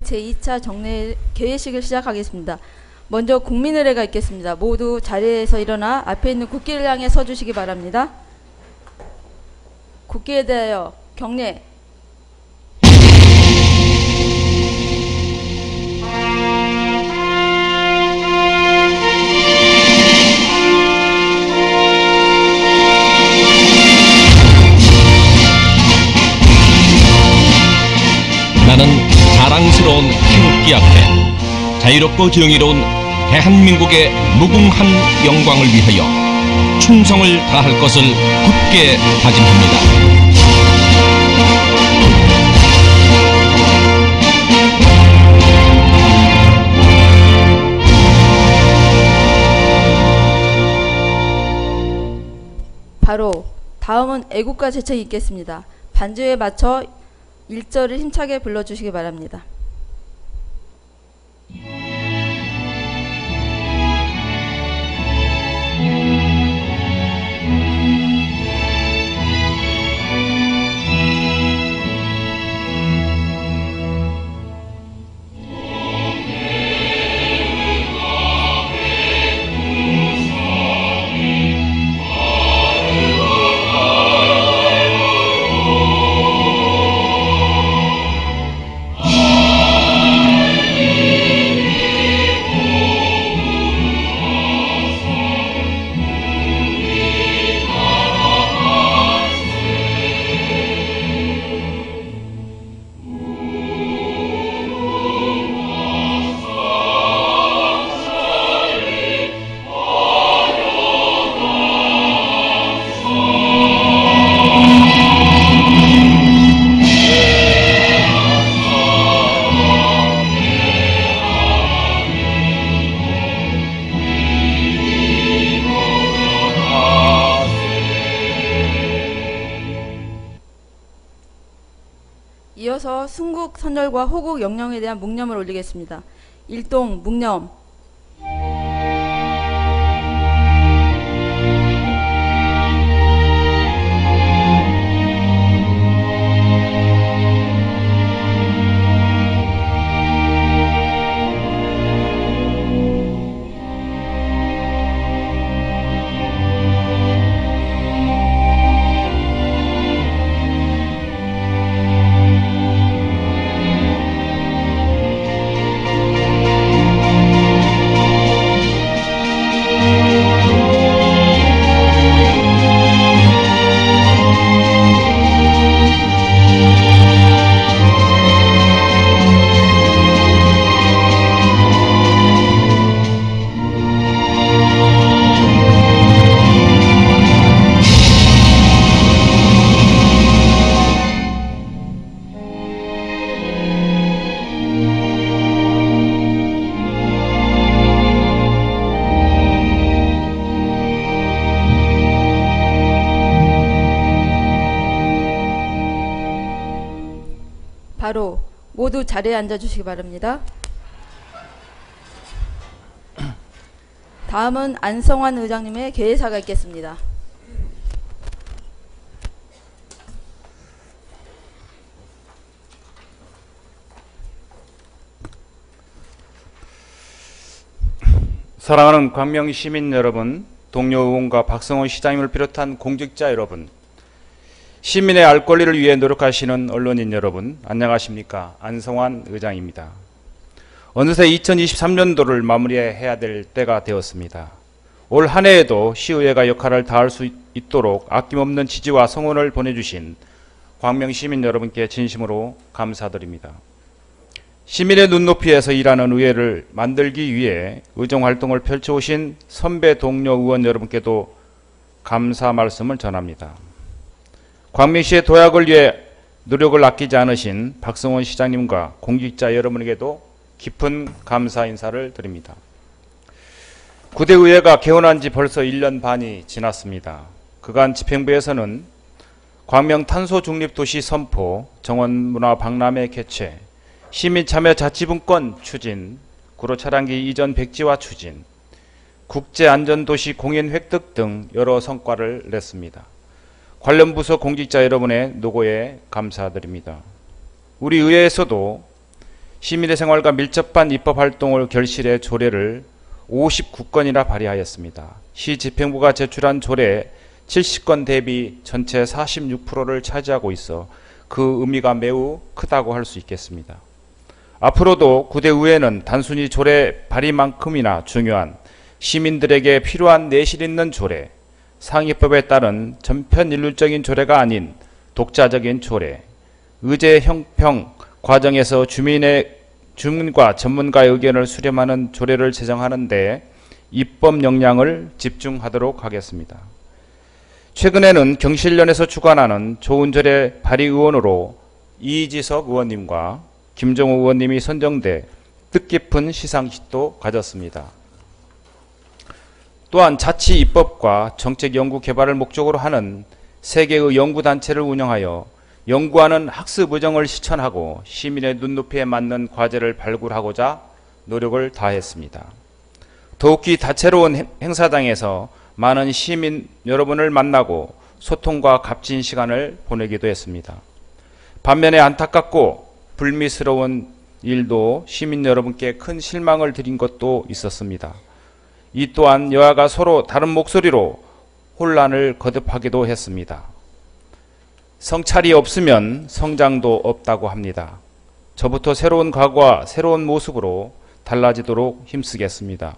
제2차 정례 개회식을 시작하겠습니다. 먼저 국민의례가 있겠습니다. 모두 자리에서 일어나 앞에 있는 국기를 향해 서주시기 바랍니다. 국기에 대하여 경례. 나는 자랑스러운 태극기 앞에 자유롭고 정의로운 대한민국의 무궁한 영광을 위하여 충성을 다할 것을 굳게 다짐합니다. 바로 다음은 애국가 제청이 있겠습니다. 반주에 맞춰 1절을 힘차게 불러주시기 바랍니다. 이어서 순국 선열과 호국 영령에 대한 묵념을 올리겠습니다. 일동 묵념. 바로 모두 자리에 앉아주시기 바랍니다. 다음은 안성환 의장님의 개회사가 있겠습니다. 사랑하는 광명 시민 여러분, 동료 의원과 박성원 시장님을 비롯한 공직자 여러분, 시민의 알 권리를 위해 노력하시는 언론인 여러분, 안녕하십니까? 안성환 의장입니다. 어느새 2023년도를 마무리해야 될 때가 되었습니다. 올 한 해에도 시의회가 역할을 다할 수 있도록 아낌없는 지지와 성원을 보내주신 광명 시민 여러분께 진심으로 감사드립니다. 시민의 눈높이에서 일하는 의회를 만들기 위해 의정활동을 펼쳐오신 선배 동료 의원 여러분께도 감사 말씀을 전합니다. 광명시의 도약을 위해 노력을 아끼지 않으신 박성원 시장님과 공직자 여러분에게도 깊은 감사 인사를 드립니다. 구대의회가 개원한 지 벌써 1년 반이 지났습니다. 그간 집행부에서는 광명 탄소 중립도시 선포, 정원문화 박람회 개최, 시민참여자치분권 추진, 구로차량기 이전 백지화 추진, 국제안전도시 공인 획득 등 여러 성과를 냈습니다. 관련 부서 공직자 여러분의 노고에 감사드립니다. 우리 의회에서도 시민의 생활과 밀접한 입법 활동을 결실해 조례를 59건이나 발의하였습니다. 시 집행부가 제출한 조례 70건 대비 전체 46%를 차지하고 있어 그 의미가 매우 크다고 할 수 있겠습니다. 앞으로도 구대의회는 단순히 조례 발의만큼이나 중요한 시민들에게 필요한 내실 있는 조례, 상위법에 따른 전편일률적인 조례가 아닌 독자적인 조례, 의제 형평 과정에서 주민과 전문가의 의견을 수렴하는 조례를 제정하는 데 입법 역량을 집중하도록 하겠습니다. 최근에는 경실련에서 주관하는 좋은 조례 발의의원으로 이지석 의원님과 김정우 의원님이 선정돼 뜻깊은 시상식도 가졌습니다. 또한 자치 입법과 정책 연구 개발을 목적으로 하는 세계의 연구단체를 운영하여 연구하는 학습 의정을 실천하고 시민의 눈높이에 맞는 과제를 발굴하고자 노력을 다했습니다. 더욱이 다채로운 행사장에서 많은 시민 여러분을 만나고 소통과 값진 시간을 보내기도 했습니다. 반면에 안타깝고 불미스러운 일도 시민 여러분께 큰 실망을 드린 것도 있었습니다. 이 또한 여야가 서로 다른 목소리로 혼란을 거듭하기도 했습니다. 성찰이 없으면 성장도 없다고 합니다. 저부터 새로운 각오와 새로운 모습으로 달라지도록 힘쓰겠습니다.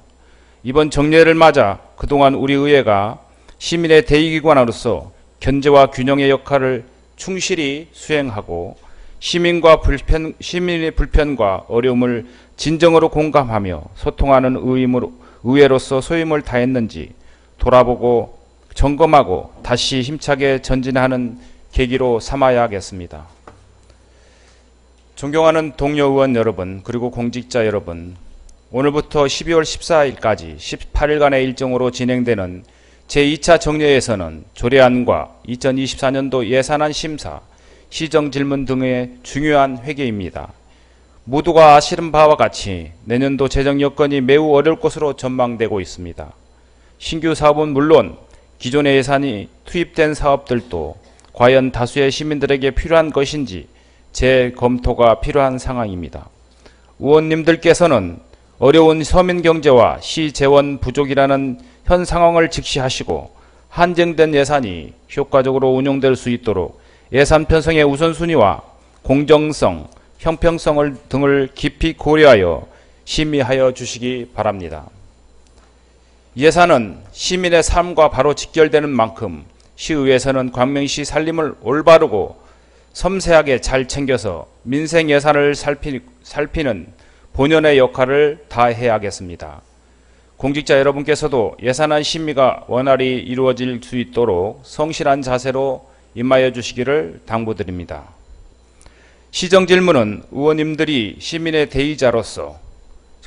이번 정례를 맞아 그동안 우리 의회가 시민의 대의기관으로서 견제와 균형의 역할을 충실히 수행하고 시민의 불편과 어려움을 진정으로 공감하며 소통하는 의회로서 소임을 다했는지 돌아보고 점검하고 다시 힘차게 전진하는 계기로 삼아야겠습니다. 존경하는 동료 의원 여러분, 그리고 공직자 여러분, 오늘부터 12월 14일까지 18일간의 일정으로 진행되는 제2차 정례에서는 조례안과 2024년도 예산안 심사, 시정질문 등의 중요한 회계입니다. 모두가 아시는 바와 같이 내년도 재정 여건이 매우 어려울 것으로 전망되고 있습니다. 신규 사업은 물론 기존의 예산이 투입된 사업들도 과연 다수의 시민들에게 필요한 것인지 재검토가 필요한 상황입니다. 의원님들께서는 어려운 서민 경제와 시 재원 부족이라는 현 상황을 직시하시고 한정된 예산이 효과적으로 운용될 수 있도록 예산 편성의 우선순위와 공정성, 형평성을 등을 깊이 고려하여 심의하여 주시기 바랍니다. 예산은 시민의 삶과 바로 직결되는 만큼 시의회에서는 광명시 살림을 올바르고 섬세하게 잘 챙겨서 민생 예산을 살피는 본연의 역할을 다해야겠습니다. 공직자 여러분께서도 예산안 심의가 원활히 이루어질 수 있도록 성실한 자세로 임하여 주시기를 당부드립니다. 시정질문은 의원님들이 시민의 대의자로서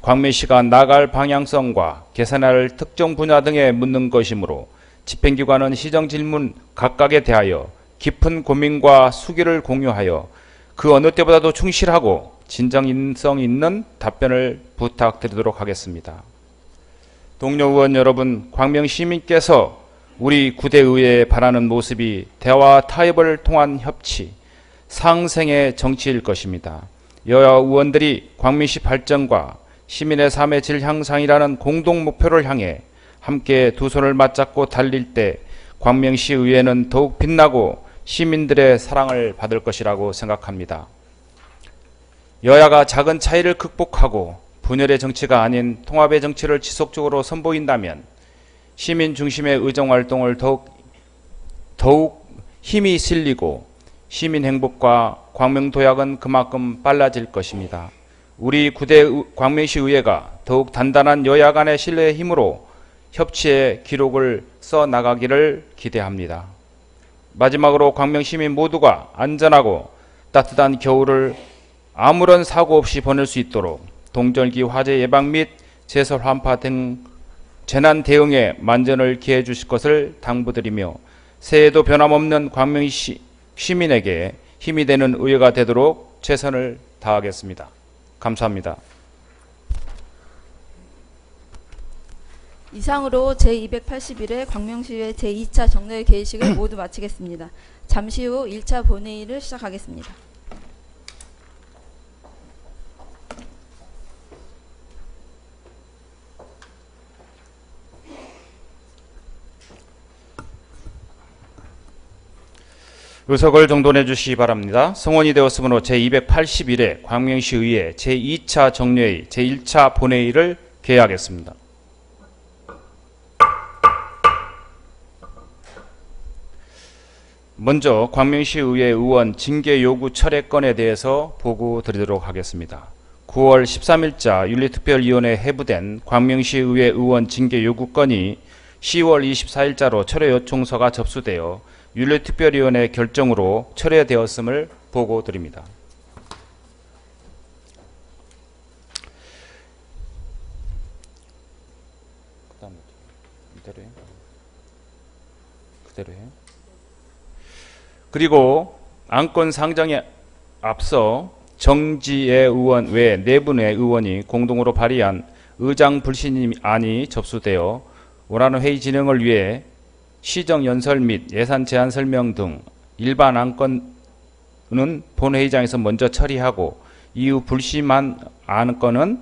광명시가 나갈 방향성과 개선할 특정 분야 등에 묻는 것이므로 집행기관은 시정질문 각각에 대하여 깊은 고민과 수기를 공유하여 그 어느 때보다도 충실하고 진정성 있는 답변을 부탁드리도록 하겠습니다. 동료 의원 여러분, 광명시민께서 우리 구대의회에 바라는 모습이 대화와 타협을 통한 협치, 상생의 정치일 것입니다. 여야 의원들이 광명시 발전과 시민의 삶의 질 향상이라는 공동 목표를 향해 함께 두 손을 맞잡고 달릴 때 광명시 의회는 더욱 빛나고 시민들의 사랑을 받을 것이라고 생각합니다. 여야가 작은 차이를 극복하고 분열의 정치가 아닌 통합의 정치를 지속적으로 선보인다면 시민 중심의 의정활동을 더욱 힘이 실리고 시민 행복과 광명도약은 그만큼 빨라질 것입니다. 우리 구대 광명시 의회가 더욱 단단한 여야 간의 신뢰의 힘으로 협치의 기록을 써나가기를 기대합니다. 마지막으로 광명시민 모두가 안전하고 따뜻한 겨울을 아무런 사고 없이 보낼 수 있도록 동절기 화재 예방 및 제설 환파 등 재난 대응에 만전을 기해 주실 것을 당부드리며 새해에도 변함없는 광명시 시민에게 힘이 되는 의회가 되도록 최선을 다하겠습니다. 감사합니다. 이상으로 제281회 광명시의회 제2차 정례 개의식을 모두 마치겠습니다. 잠시 후 1차 본회의를 시작하겠습니다. 의석을 정돈해 주시기 바랍니다. 성원이 되었으므로 제281회 광명시의회 제2차 정례회 제1차 본회의를 개회하겠습니다. 먼저 광명시의회 의원 징계 요구 철회 건에 대해서 보고 드리도록 하겠습니다. 9월 13일자 윤리특별위원회에 해부된 광명시의회 의원 징계 요구 건이 10월 24일자로 철회 요청서가 접수되어 윤리특별위원회 결정으로 철회되었음을 보고 드립니다. 그대로요. 그리고 안건 상정에 앞서 정지혜 의원 외 4분의 의원이 공동으로 발의한 의장 불신임안이 접수되어 원하는 회의 진행을 위해 시정 연설 및 예산 제안 설명 등 일반 안건은 본회의장에서 먼저 처리하고 이후 불신임한 안건은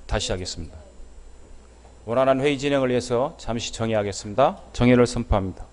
다시 하겠습니다. 원활한 회의 진행을 위해서 잠시 정의하겠습니다. 정의를 선포합니다.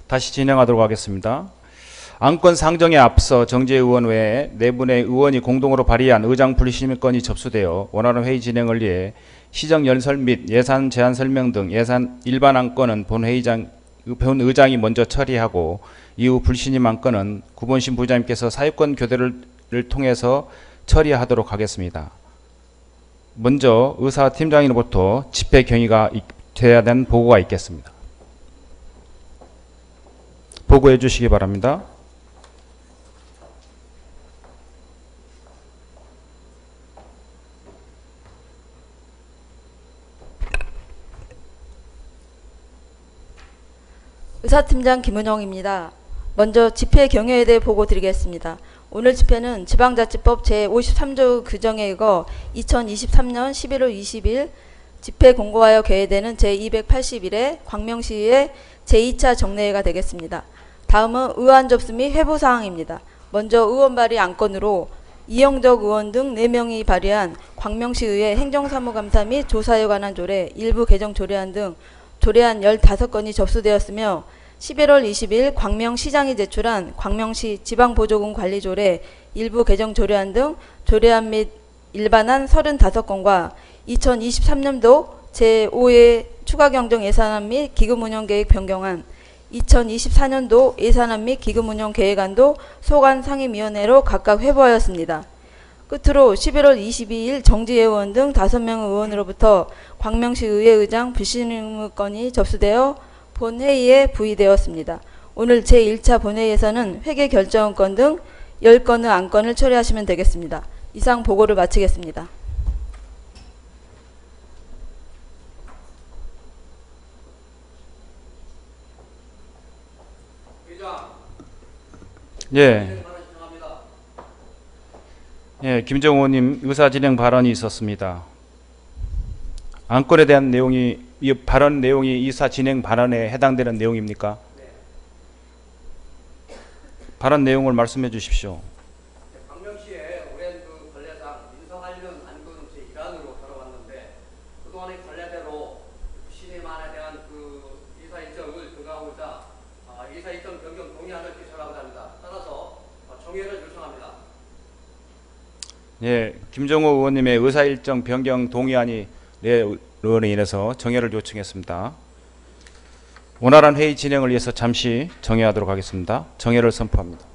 다시 진행하도록 하겠습니다. 안건 상정에 앞서 정지혜 의원 외에 4분의 의원이 공동으로 발의한 의장 불신임건이 접수되어 원하는 회의 진행을 위해 시정 연설 및 예산 제안 설명 등 예산 일반 안건은 본의장이 먼저 처리하고 이후 불신임 안건은 구본신 부장님께서 사유권 교대를 통해서 처리하도록 하겠습니다. 먼저 의사팀장으로부터 집회 경위가 돼야 되는 보고가 있겠습니다. 보고해 주시기 바랍니다. 의사팀장 김은영입니다. 먼저 집회 경위에 대해 보고 드리겠습니다. 오늘 집회는 지방자치법 제53조 규정에 의거 2023년 11월 20일 집회 공고하여 개회되는 제281회 광명시의회 제2차 정례회가 되겠습니다. 다음은 의안 접수 및 회부 사항입니다. 먼저 의원 발의 안건으로 이영적 의원 등 4명이 발의한 광명시의회 행정사무감사 및 조사에 관한 조례, 일부 개정 조례안 등 조례안 15건이 접수되었으며 11월 20일 광명시장이 제출한 광명시 지방보조금 관리조례, 일부 개정 조례안 등 조례안 및 일반안 35건과 2023년도 제5회 추가경정 예산안 및 기금운영계획 변경안, 2024년도 예산안 및 기금운영계획안도 소관 상임위원회로 각각 회부하였습니다. 끝으로 11월 22일 정지혜 의원 등 5명 의원으로부터 광명시 의회 의장 불신임 건이 접수되어 본회의에 부의되었습니다. 오늘 제1차 본회의에서는 회계 결정권 등 10건의 안건을 처리하시면 되겠습니다. 이상 보고를 마치겠습니다. 예. 예, 김정우 의원님 의사진행 발언이 있었습니다. 안건에 대한 내용이, 이 발언 내용이 의사진행 발언에 해당되는 내용입니까? 발언 내용을 말씀해 주십시오. 광명시에 오랜 그 관례상 민서 관련 안건 제1안으로 다뤄왔는데 그동안의 관례대로 신임안에 대한 그 이사 일정을 등하고자 이사 일정 변경 동의안을 제출하고자 합니다. 따라서 정회를 요청합니다. 예, 김정호 의원님의 의사일정 변경 동의안이 내론에 인해서 정회를 요청했습니다. 원활한 회의 진행을 위해서 잠시 정회하도록 하겠습니다. 정회를 선포합니다.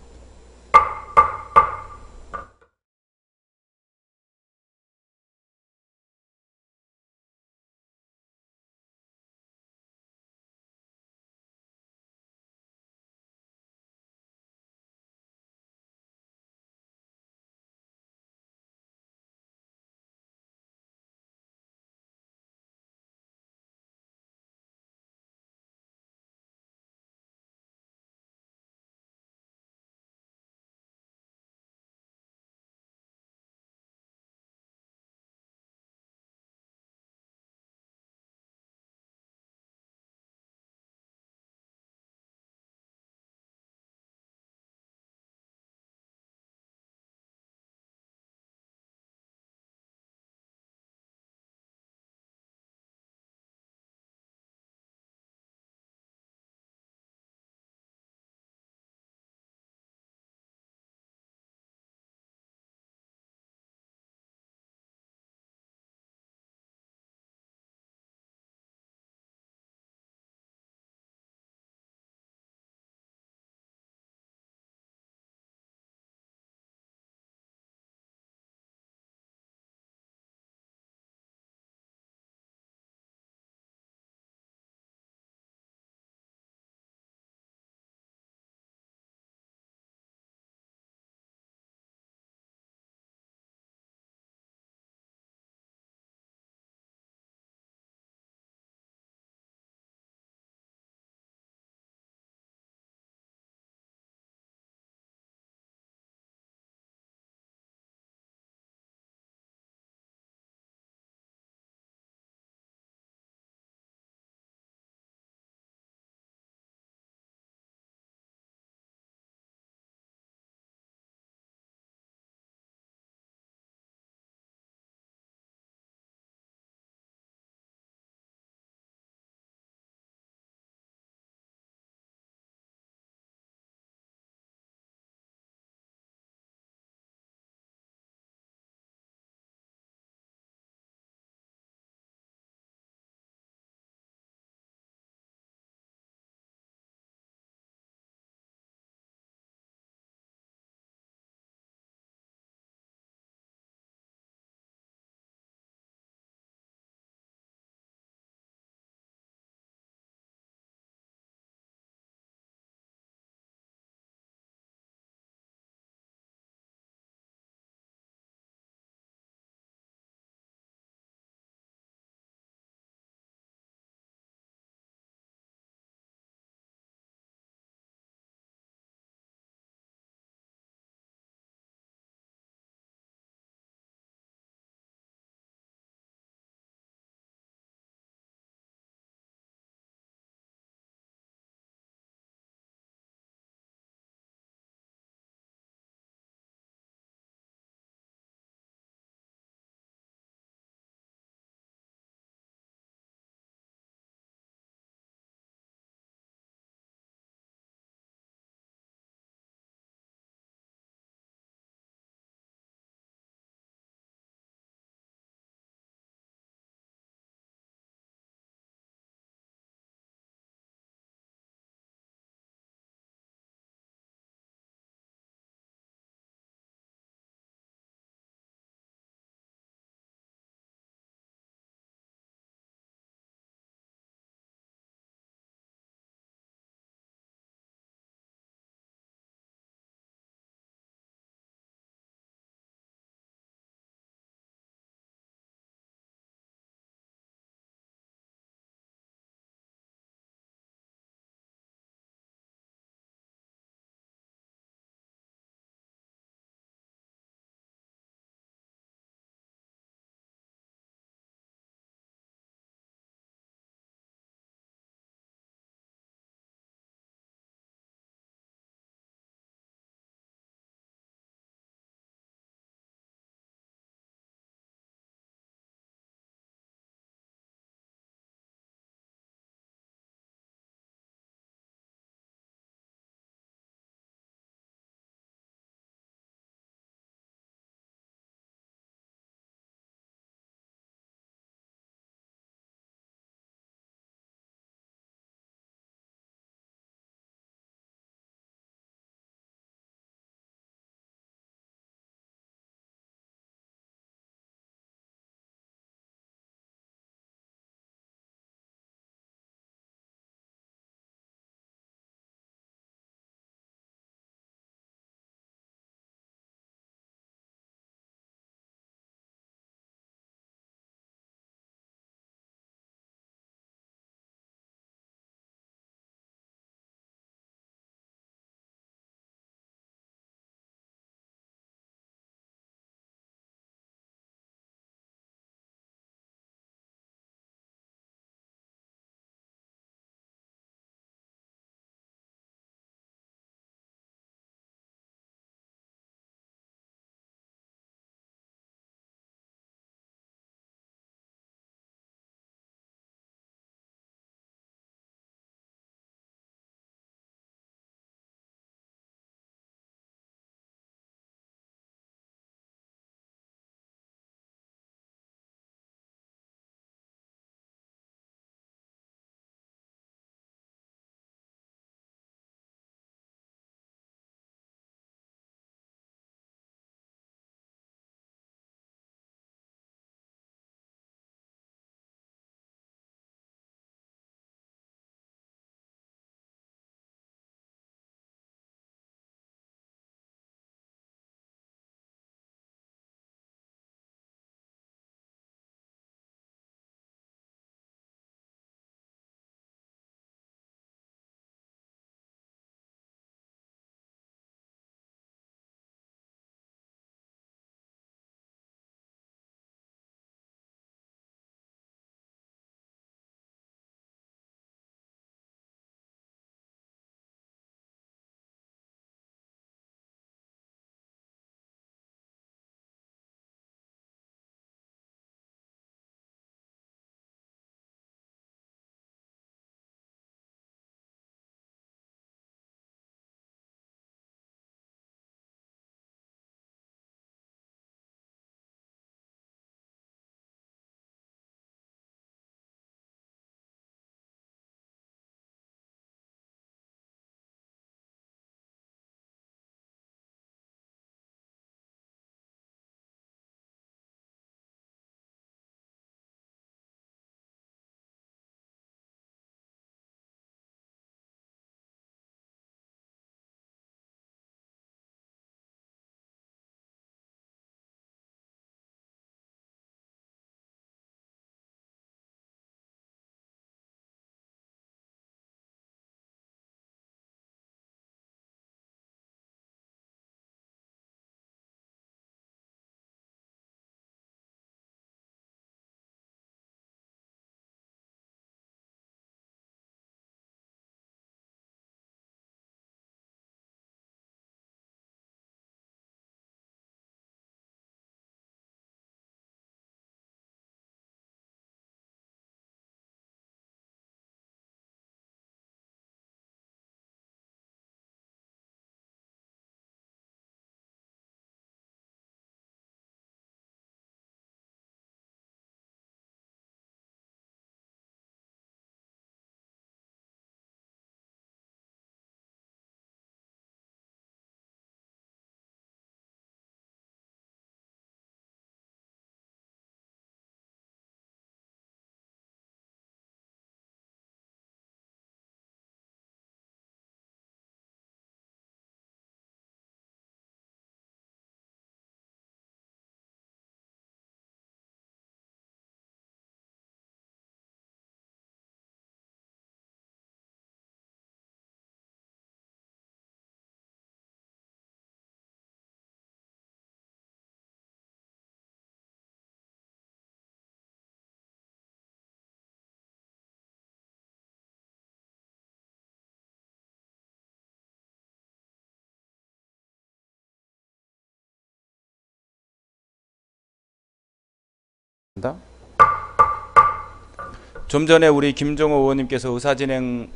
좀 전에 우리 김종호 의원님께서 의사진행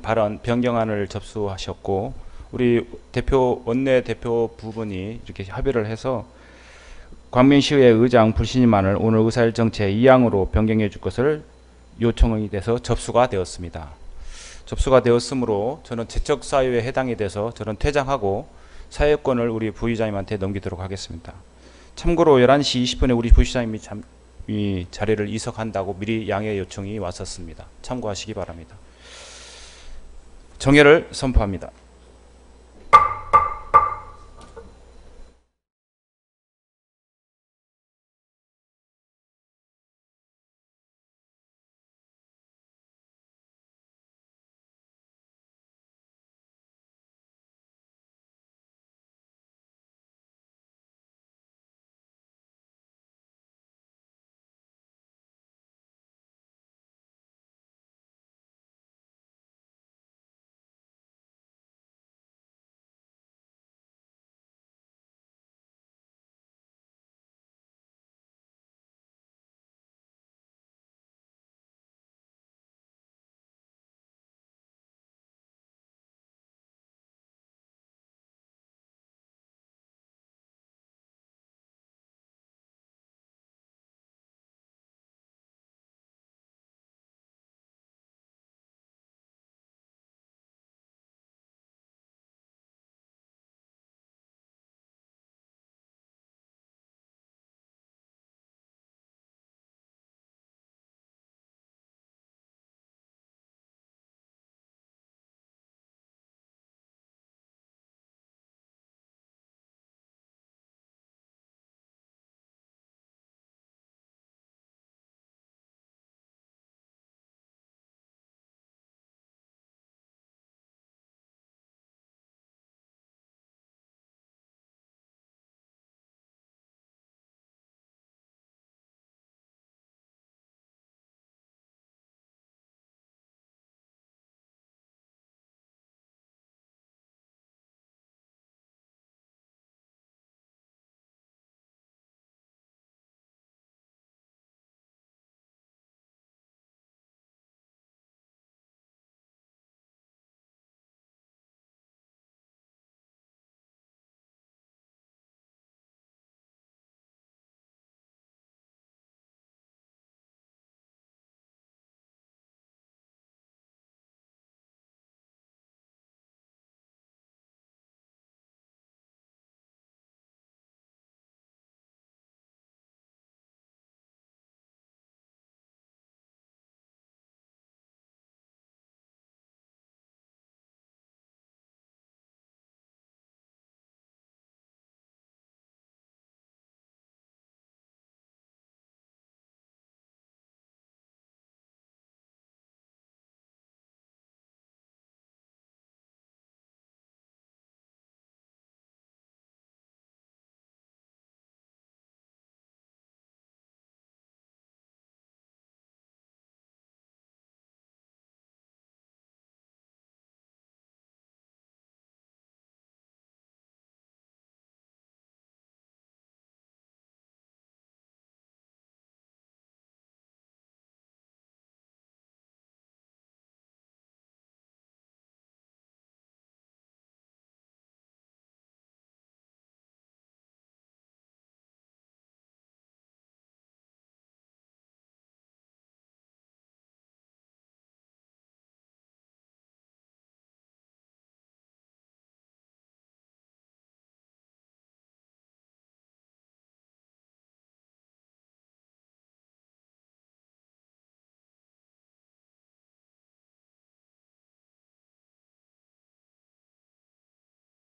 발언 변경안을 접수하셨고 우리 원내 대표 부분이 이렇게 협의를 해서 광명시의회 의장 불신임안을 오늘 의사일정 제2항으로 변경해 줄 것을 요청이 돼서 접수가 되었습니다. 접수가 되었으므로 저는 제척사유에 해당이 돼서 저는 퇴장하고 사회권을 우리 부의장님한테 넘기도록 하겠습니다. 참고로 11시 20분에 우리 부의장님이 이 자리를 이석한다고 미리 양해 요청이 왔었습니다. 참고하시기 바랍니다. 정회를 선포합니다.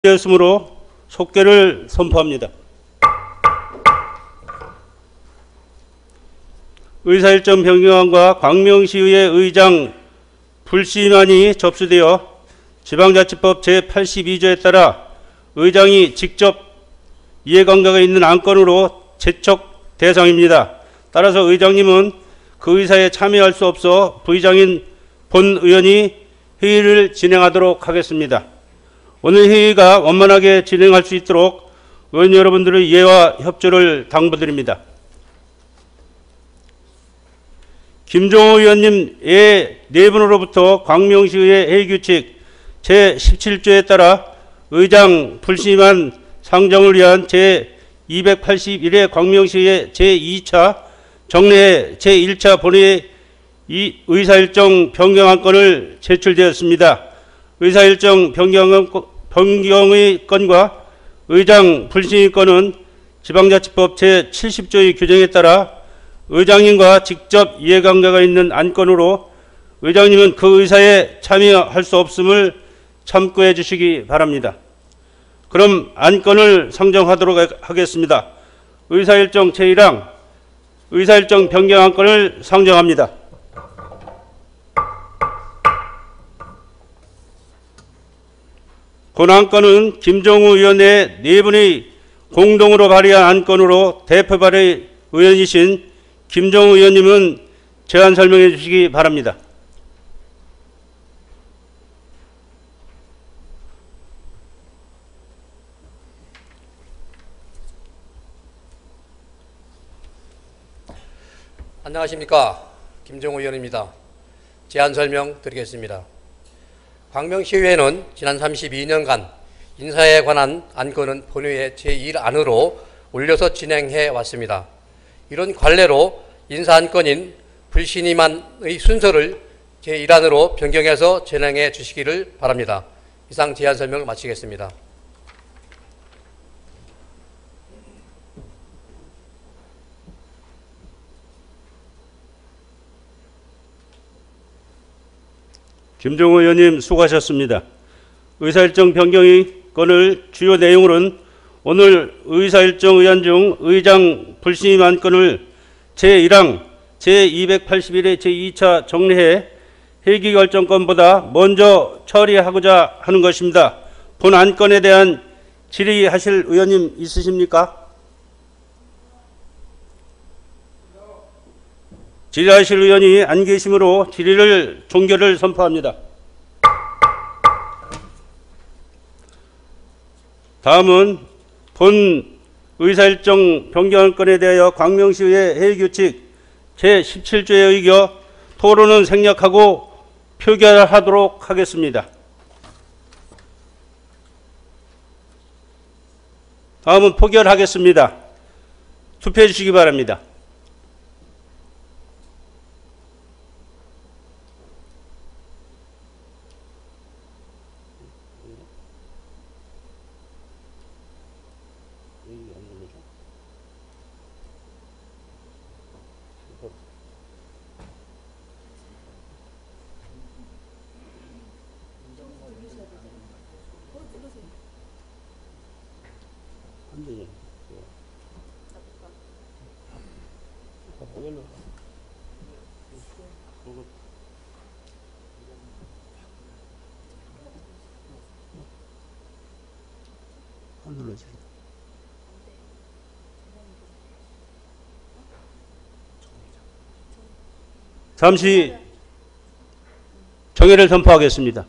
되었으므로 속결을 선포합니다. 의사일정 변경안과 광명시의회 의장 불신임안이 접수되어 지방자치법 제82조에 따라 의장이 직접 이해관계가 있는 안건으로 제척 대상입니다. 따라서 의장님은 그 의사에 참여할 수 없어 부의장인 본 의원이 회의를 진행하도록 하겠습니다. 오늘 회의가 원만하게 진행할 수 있도록 의원 여러분들의 이해와 협조를 당부드립니다. 김종우 의원님 외 4분으로부터 광명시의회 회의규칙 제17조에 따라 의장 불신임한 상정을 위한 제281회 광명시의회 제2차 정례회 제1차 본회의 의사일정 변경안건을 제출되었습니다. 의사일정 변경의 건과 의장 불신임 건은 지방자치법 제70조의 규정에 따라 의장님과 직접 이해관계가 있는 안건으로 의장님은 그 의사에 참여할 수 없음을 참고해 주시기 바랍니다. 그럼 안건을 상정하도록 하겠습니다. 의사일정 제1항 의사일정 변경 안건을 상정합니다. 본 안건은 김종우 의원의 4분의 공동으로 발의한 안건으로 대표 발의 의원이신 김종우 의원님은 제안 설명해 주시기 바랍니다. 안녕하십니까. 김종우 의원입니다. 제안 설명 드리겠습니다. 광명시의회는 지난 32년간 인사에 관한 안건은 본회의 제1안으로 올려서 진행해 왔습니다. 이런 관례로 인사 안건인 불신임안의 순서를 제1안으로 변경해서 진행해 주시기를 바랍니다. 이상 제안 설명을 마치겠습니다. 김종우 의원님 수고하셨습니다. 의사일정 변경의 건을 주요 내용으로는 오늘 의사일정 의안 중 의장 불신임 안건을 제1항 제281회 제2차 정례회 회기결정건보다 먼저 처리하고자 하는 것입니다. 본 안건에 대한 질의하실 의원님 있으십니까? 질의하실 의원이 안 계시므로 질의를 종결을 선포합니다. 다음은 본 의사일정 변경안건에 대하여 광명시의회 회의규칙 제17조에 의겨 토론은 생략하고 표결하도록 하겠습니다. 다음은 포결하겠습니다. 투표해 주시기 바랍니다. 잠시 정회를 선포하겠습니다.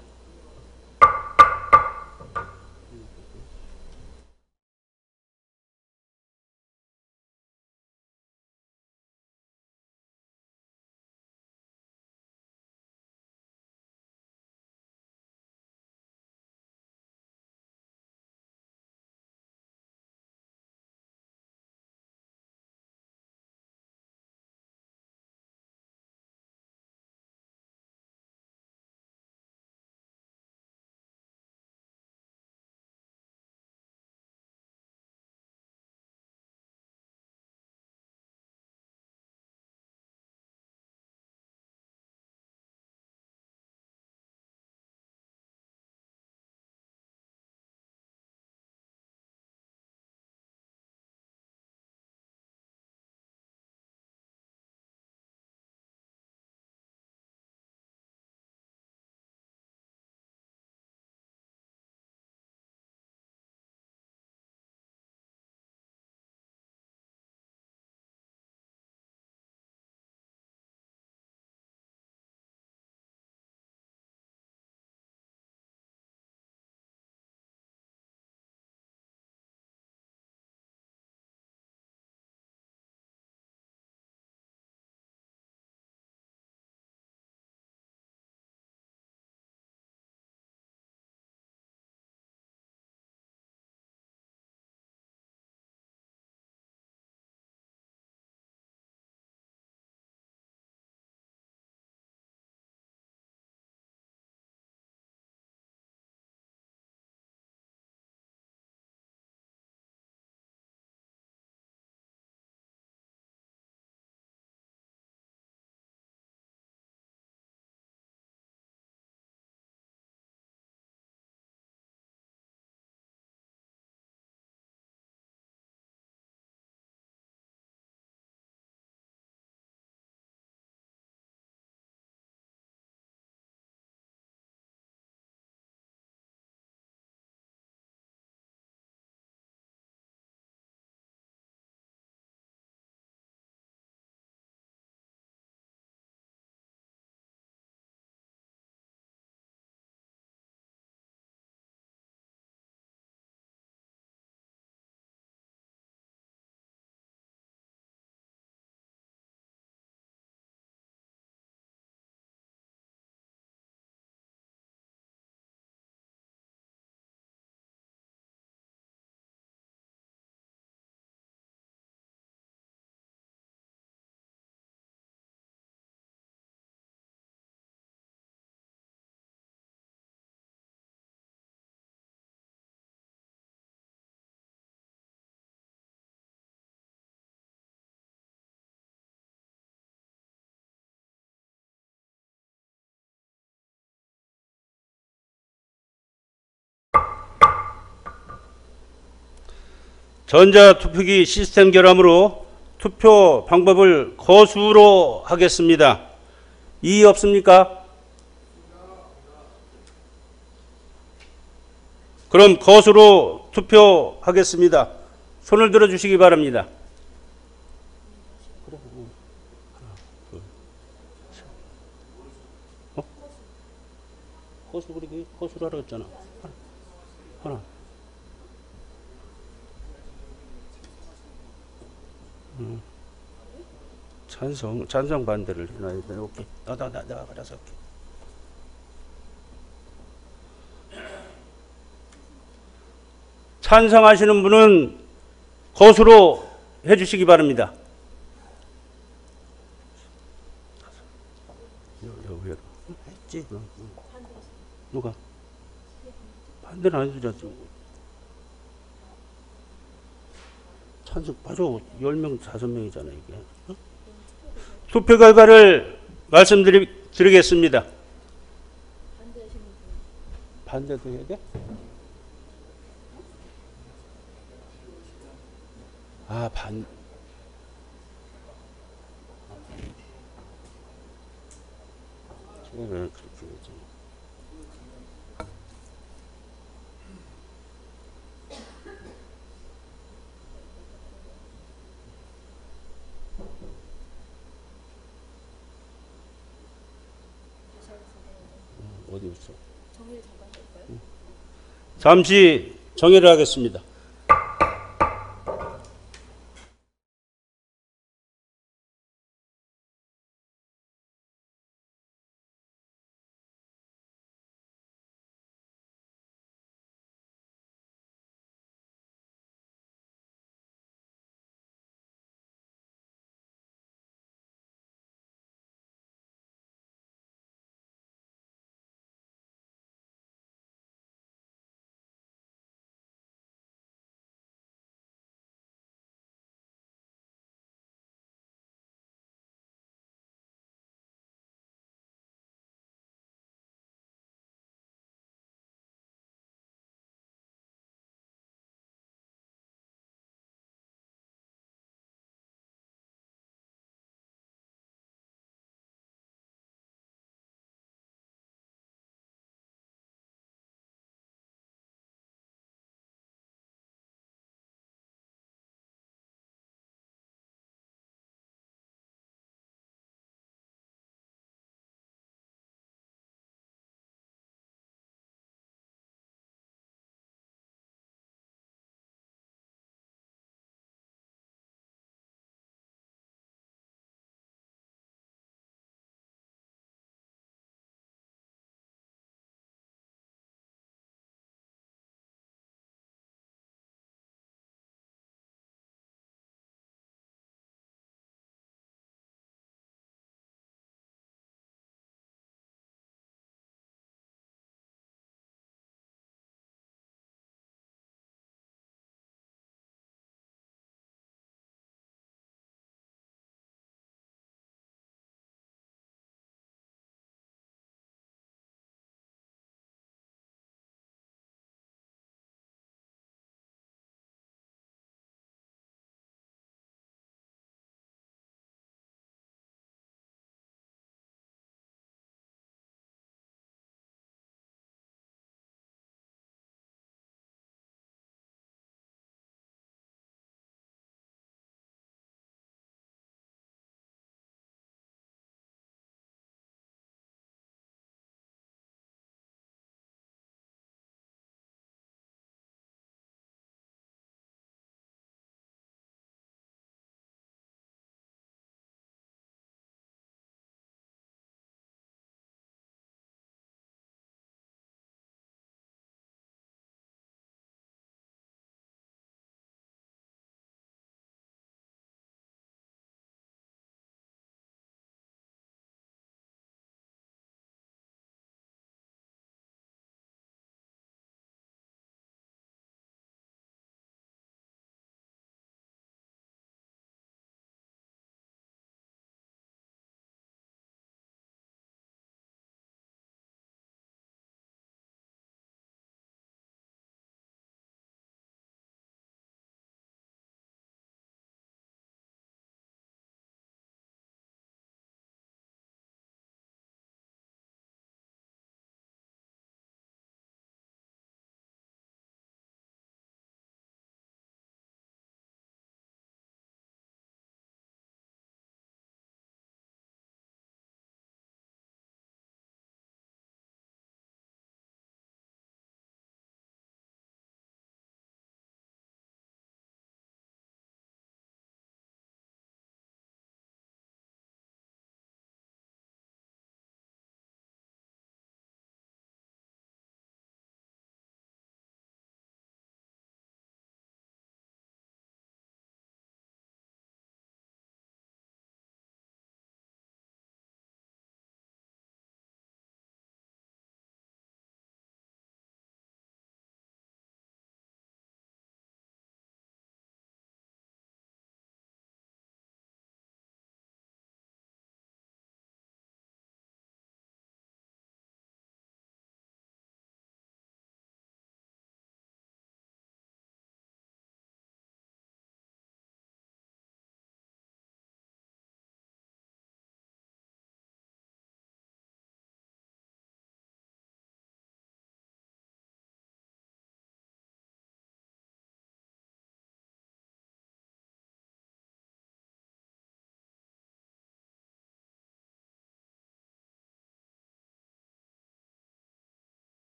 전자투표기 시스템 결함으로 투표 방법을 거수로 하겠습니다. 이의 없습니까? 그럼 거수로 투표하겠습니다. 손을 들어주시기 바랍니다. 거수, 그러게 거수라고 했잖아. 하나. 찬성 반대를 해놔야 돼. 오케이. 내가 알아서 할게. 찬성하시는 분은 거수로 해주시기 바랍니다. 했지? 누가? 반대는 안 해주지. 찬성, 맞아. 10명, 5명이잖아, 이게. 어? 투표 결과를 말씀드리겠습니다. 반대도 해야 돼? 아, 제가 그렇게 했지. 어디 있어? 잠시 정의를 하겠습니다.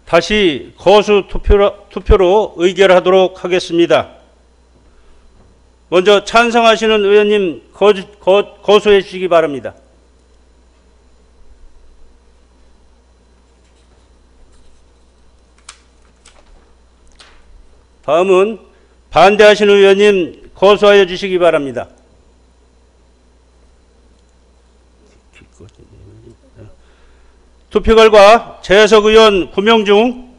다시 거수 투표로 의결하도록 하겠습니다. 먼저 찬성하시는 의원님 거수해 주시기 바랍니다. 다음은 반대하시는 의원님 거수하여 주시기 바랍니다. 투표 결과 재석 의원 9명 중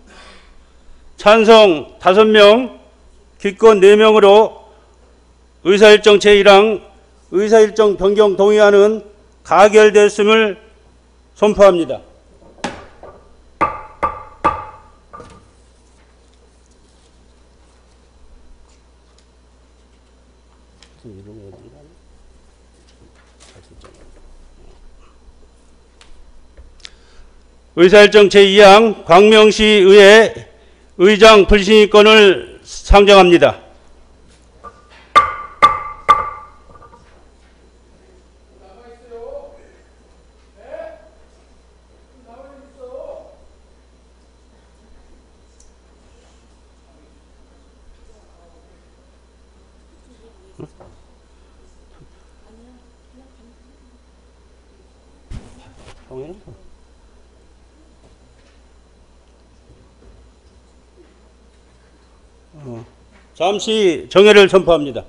찬성 5명, 기권 4명으로 의사일정 제1항 의사일정 변경 동의안은 가결됐음을 선포합니다. 의사일정 제2항 광명시 의회 의장 불신임권을 상정합니다. 잠시 정회를 선포합니다.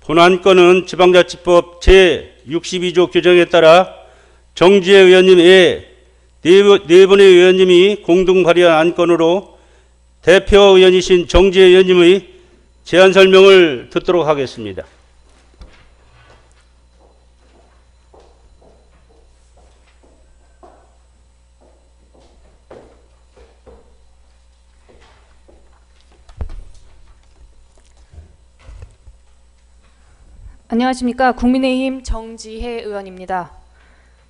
본 안건은 지방자치법 제62조 규정에 따라 정지혜 의원님 외에 네 분의 의원님이 공동 발의한 안건으로 대표 의원이신 정지혜 의원님의 제안 설명을 듣도록 하겠습니다. 안녕하십니까. 국민의힘 정지혜 의원입니다.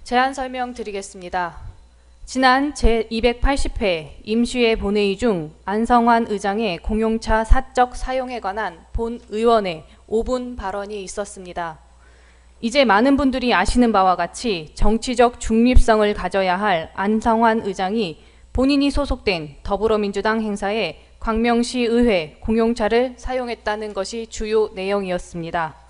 제안 설명 드리겠습니다. 지난 제280회 임시회 본회의 중 안성환 의장의 공용차 사적 사용에 관한 본 의원의 5분 발언이 있었습니다. 이제 많은 분들이 아시는 바와 같이 정치적 중립성을 가져야 할 안성환 의장이 본인이 소속된 더불어민주당 행사에 광명시 의회 공용차를 사용했다는 것이 주요 내용이었습니다.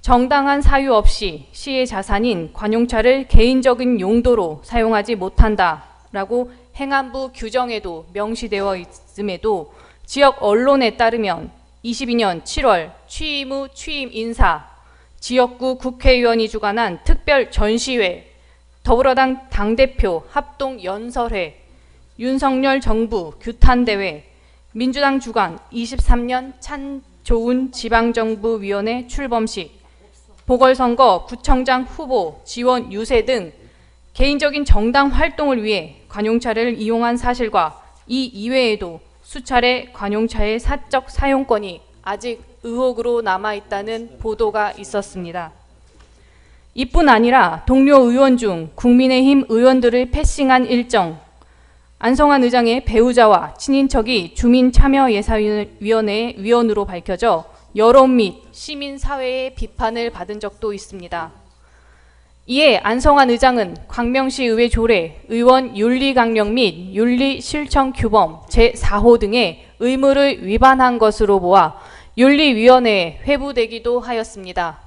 정당한 사유 없이 시의 자산인 관용차를 개인적인 용도로 사용하지 못한다라고 행안부 규정에도 명시되어 있음에도 지역 언론에 따르면 22년 7월 취임 후 취임 인사, 지역구 국회의원이 주관한 특별 전시회, 더불어당 당대표 합동 연설회, 윤석열 정부 규탄대회, 민주당 주관 23년 찬조은 지방정부위원회 출범식, 보궐선거 구청장 후보 지원 유세 등 개인적인 정당 활동을 위해 관용차를 이용한 사실과 이 이외에도 수차례 관용차의 사적 사용권이 아직 의혹으로 남아있다는 보도가 있었습니다. 이뿐 아니라 동료 의원 중 국민의힘 의원들을 패싱한 일정, 안성환 의장의 배우자와 친인척이 주민참여예산위원회 위원으로 밝혀져 여론 및 시민사회의 비판을 받은 적도 있습니다. 이에 안성환 의장은 광명시 의회 조례, 의원 윤리강령 및 윤리실천규범 제4호 등의 의무를 위반한 것으로 보아 윤리위원회에 회부되기도 하였습니다.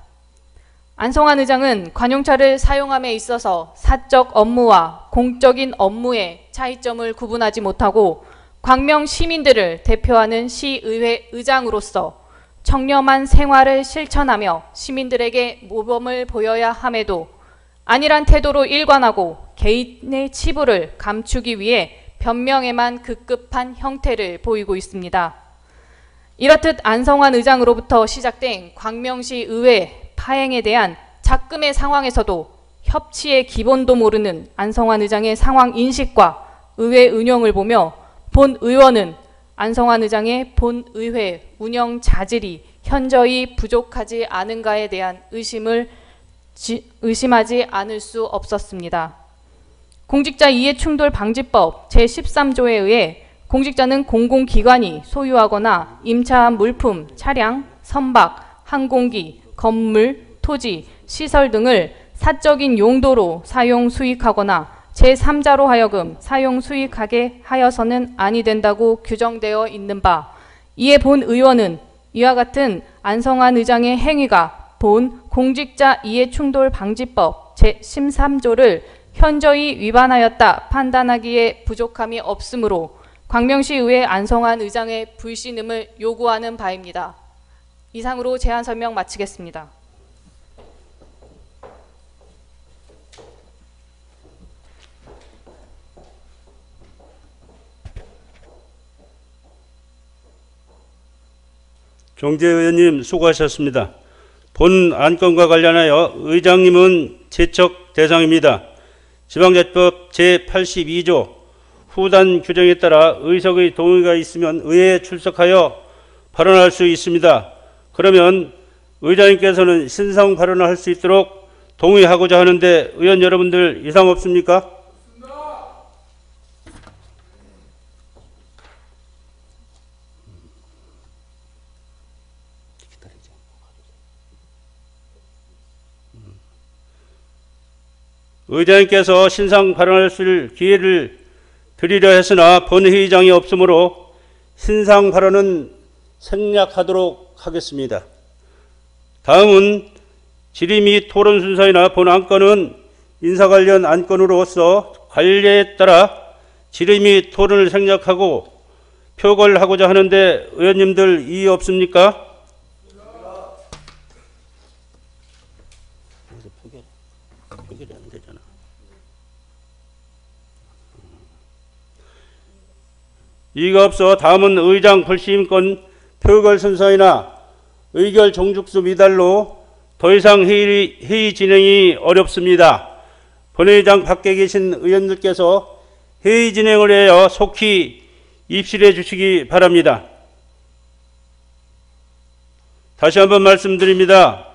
안성환 의장은 관용차를 사용함에 있어서 사적 업무와 공적인 업무의 차이점을 구분하지 못하고 광명 시민들을 대표하는 시의회 의장으로서 청렴한 생활을 실천하며 시민들에게 모범을 보여야 함에도 안일한 태도로 일관하고 개인의 치부를 감추기 위해 변명에만 급급한 형태를 보이고 있습니다. 이렇듯 안성환 의장으로부터 시작된 광명시 의회 파행에 대한 작금의 상황에서도 협치의 기본도 모르는 안성환 의장의 상황 인식과 의회 운영을 보며 본 의원은 안성환 의장의 본 의회 운영 자질이 현저히 부족하지 않은가에 대한 의심하지 않을 수 없었습니다. 공직자 이해충돌 방지법 제13조에 의해 공직자는 공공기관이 소유하거나 임차한 물품, 차량, 선박, 항공기, 건물, 토지, 시설 등을 사적인 용도로 사용 수익하거나 제3자로 하여금 사용 수익하게 하여서는 아니 된다고 규정되어 있는 바, 이에 본 의원은 이와 같은 안성환 의장의 행위가 본 공직자 이해충돌 방지법 제13조를 현저히 위반하였다 판단하기에 부족함이 없으므로 광명시 의회 안성환 의장의 불신임을 요구하는 바입니다. 이상으로 제안 설명 마치겠습니다. 정지혜 의원님 수고하셨습니다. 본 안건과 관련하여 의장님은 제척 대상입니다. 지방자치법 제82조 후단 규정에 따라 의석의 동의가 있으면 의회에 출석하여 발언할 수 있습니다. 그러면 의장님께서는 신상 발언을 할 수 있도록 동의하고자 하는데 의원 여러분들 이상 없습니까? 의장님께서 신상 발언할 수 있을 기회를 드리려 했으나 본회의장이 없으므로 신상 발언은 생략하도록 하겠습니다. 다음은 질의 및 토론 순서이나 본 안건은 인사 관련 안건으로서 관례에 따라 질의 및 토론을 생략하고 표결하고자 하는데 의원님들 이의 없습니까? 소개를 안 되잖아. 이가 없어 다음은 의장 불시임권 표결 순서이나 의결 종족수 미달로 더 이상 회의 진행이 어렵습니다. 본회의장 밖에 계신 의원들께서 회의 진행을 위하여 속히 입실해 주시기 바랍니다. 다시 한번 말씀드립니다.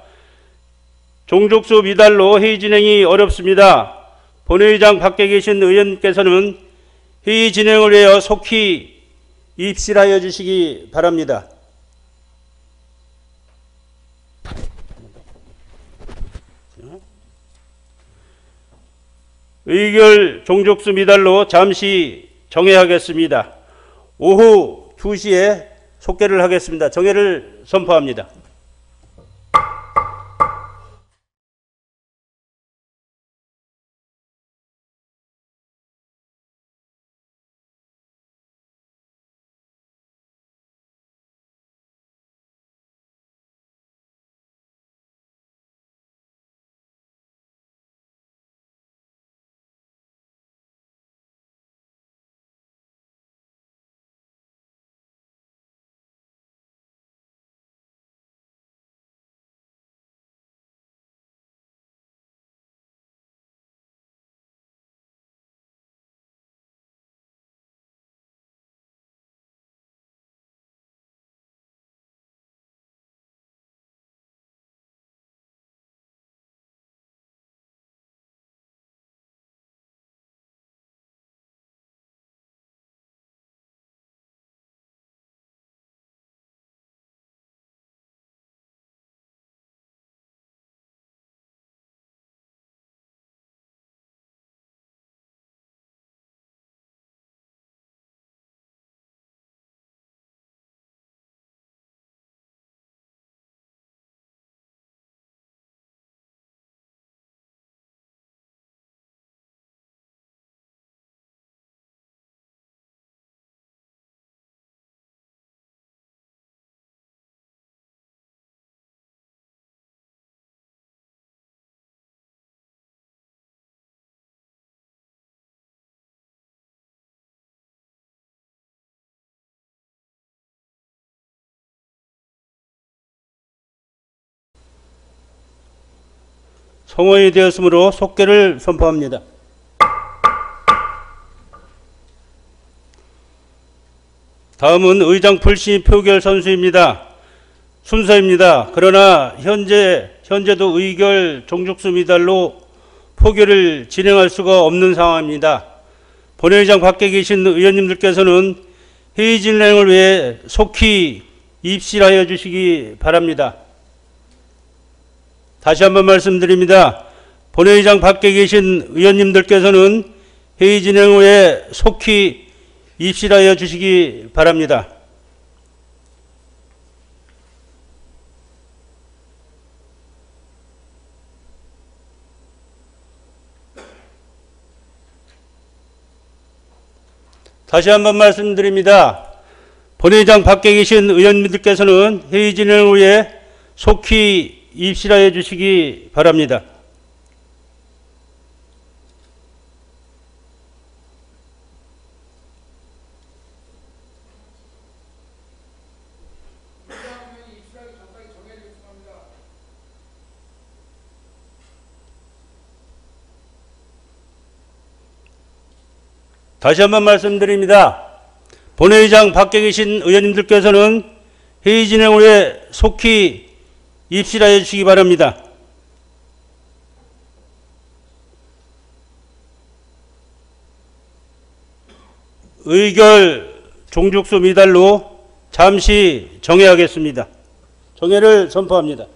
종족수 미달로 회의 진행이 어렵습니다. 본회의장 밖에 계신 의원께서는 회의 진행을 위하여 속히 입실하여 주시기 바랍니다. 의결 종족수 미달로 잠시 정회하겠습니다. 오후 2시에 속개를 하겠습니다. 정회를 선포합니다. 성원이 되었으므로 속개를 선포합니다. 다음은 의장 불시 표결 순서입니다. 그러나 현재도 의결 종족수 미달로 표결을 진행할 수가 없는 상황입니다. 본회의장 밖에 계신 의원님들께서는 회의 진행을 위해 속히 입실하여 주시기 바랍니다. 다시 한번 말씀드립니다. 본회의장 밖에 계신 의원님들께서는 회의 진행 후에 속히 입실하여 주시기 바랍니다. 다시 한번 말씀드립니다. 본회의장 밖에 계신 의원님들께서는 회의 진행 후에 속히 입실하여 주시기 바랍니다. 다시 한번 말씀드립니다. 본회의장 밖에 계신 의원님들께서는 회의 진행 후에 속히 입실하여 주시기 바랍니다. 의결 종족수 미달로 잠시 정회하겠습니다. 정회를 선포합니다.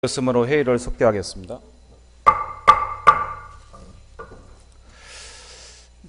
으로 회의를 속개하겠습니다.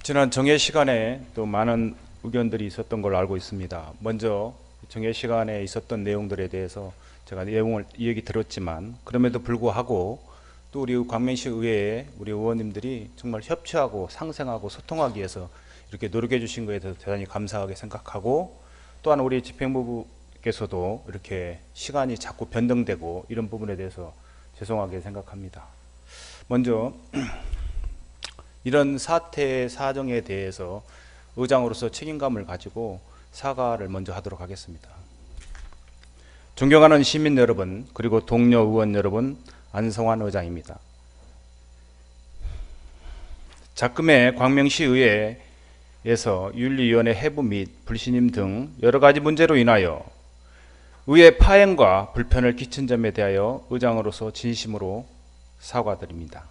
지난 정회 시간에 또 많은 의견들이 있었던 걸로 알고 있습니다. 먼저 정회 시간에 있었던 내용들에 대해서 제가 내용을 얘기 들었지만, 그럼에도 불구하고 또 우리 광명시 의회에 우리 의원님들이 정말 협치하고 상생하고 소통하기 위해서 이렇게 노력해 주신 것에 대해서 대단히 감사하게 생각하고, 또한 우리 집행부께서도 이렇게 시간이 자꾸 변동되고 이런 부분에 대해서 죄송하게 생각합니다. 먼저 이런 사태 사정에 대해서 의장으로서 책임감을 가지고 사과를 먼저 하도록 하겠습니다. 존경하는 시민 여러분, 그리고 동료 의원 여러분, 안성환 의장입니다. 작금의 광명시 의회에서 윤리위원회 해부 및 불신임 등 여러 가지 문제로 인하여 의회 파행과 불편을 끼친 점에 대하여 의장으로서 진심으로 사과드립니다.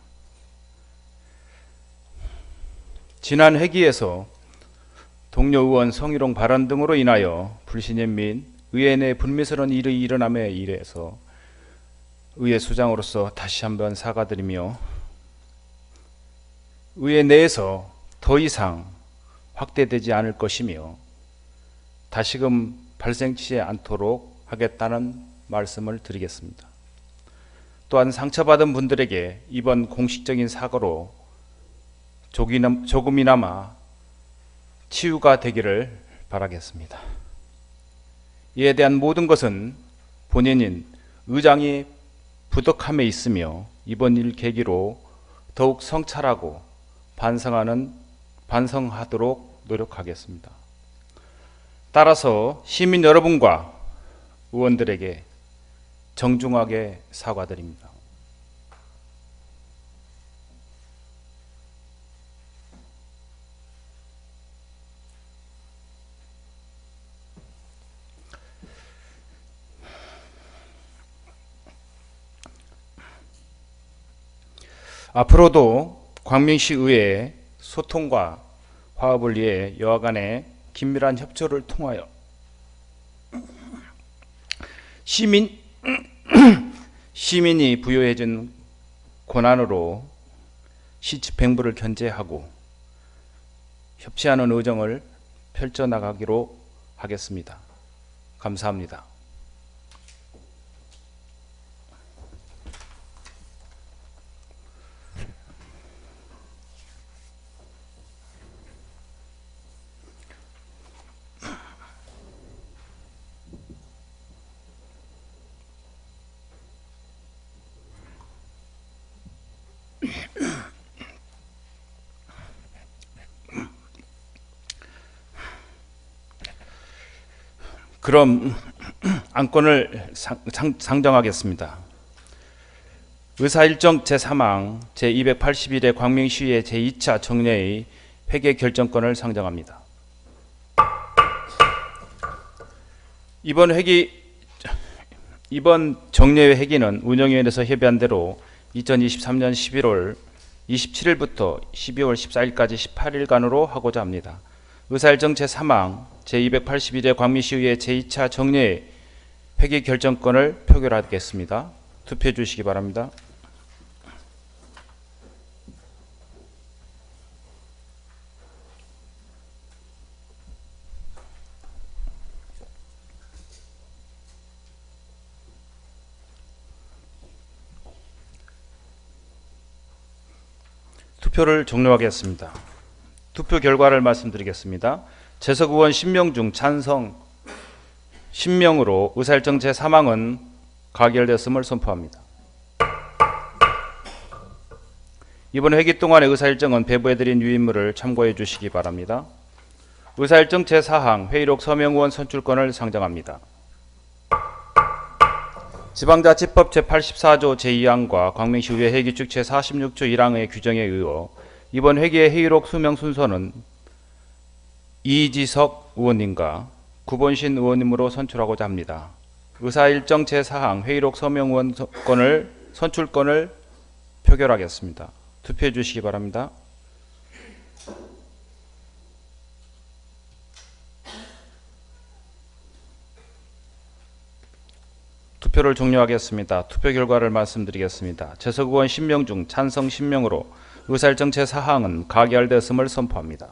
지난 회기에서 동료 의원 성희롱 발언 등으로 인하여 불신임 및 의회 내 불미스러운 일이 일어남에 의해서 의회 수장으로서 다시 한번 사과드리며, 의회 내에서 더 이상 확대되지 않을 것이며 다시금 발생치 않도록 하겠다는 말씀을 드리겠습니다. 또한 상처받은 분들에게 이번 공식적인 사과로 조금이나마 치유가 되기를 바라겠습니다. 이에 대한 모든 것은 본인인 의장이 부덕함에 있으며 이번 일 계기로 더욱 성찰하고 반성하도록 노력하겠습니다. 따라서 시민 여러분과 의원들에게 정중하게 사과드립니다. 앞으로도 광명시 의회의 소통과 화합을 위해 여야 간의 긴밀한 협조를 통하여 시민이 부여해준 권한으로 시 집행부를 견제하고 협치하는 의정을 펼쳐나가기로 하겠습니다. 감사합니다. 그럼 안건을 상정하겠습니다. 의사일정 제3항 제281회 광명시의회 제2차 정례의 회계 결정권을 상정합니다. 이번 정례회 회기는 운영위원회에서 협의한 대로 2023년 11월 27일부터 12월 14일까지 18일간으로 하고자 합니다. 의사일정 제3항 제281회 광명시의회 제2차 정례 회계 결정권을 표결하겠습니다. 투표해 주시기 바랍니다. 투표를 종료하겠습니다. 투표 결과를 말씀드리겠습니다. 재석 의원 10명 중 찬성 10명으로 의사일정 제3항은 가결되었음을 선포합니다. 이번 회기 동안의 의사일정은 배부해드린 유인물을 참고해 주시기 바랍니다. 의사일정 제4항 회의록 서명 의원 선출권을 상정합니다. 지방자치법 제84조 제2항과 광명시의회 회기칙 제46조 1항의 규정에 의해 이번 회기의 회의록 수명 순서는 이지석 의원님과 구본신 의원님으로 선출하고자 합니다. 의사일정 제4항 회의록 서명 의원 선출권을 표결하겠습니다. 투표해 주시기 바랍니다. 투표를 종료하겠습니다. 투표 결과를 말씀드리겠습니다. 재석 의원 10명 중 찬성 10명으로 의사일정 제4항은 가결되었음을 선포합니다.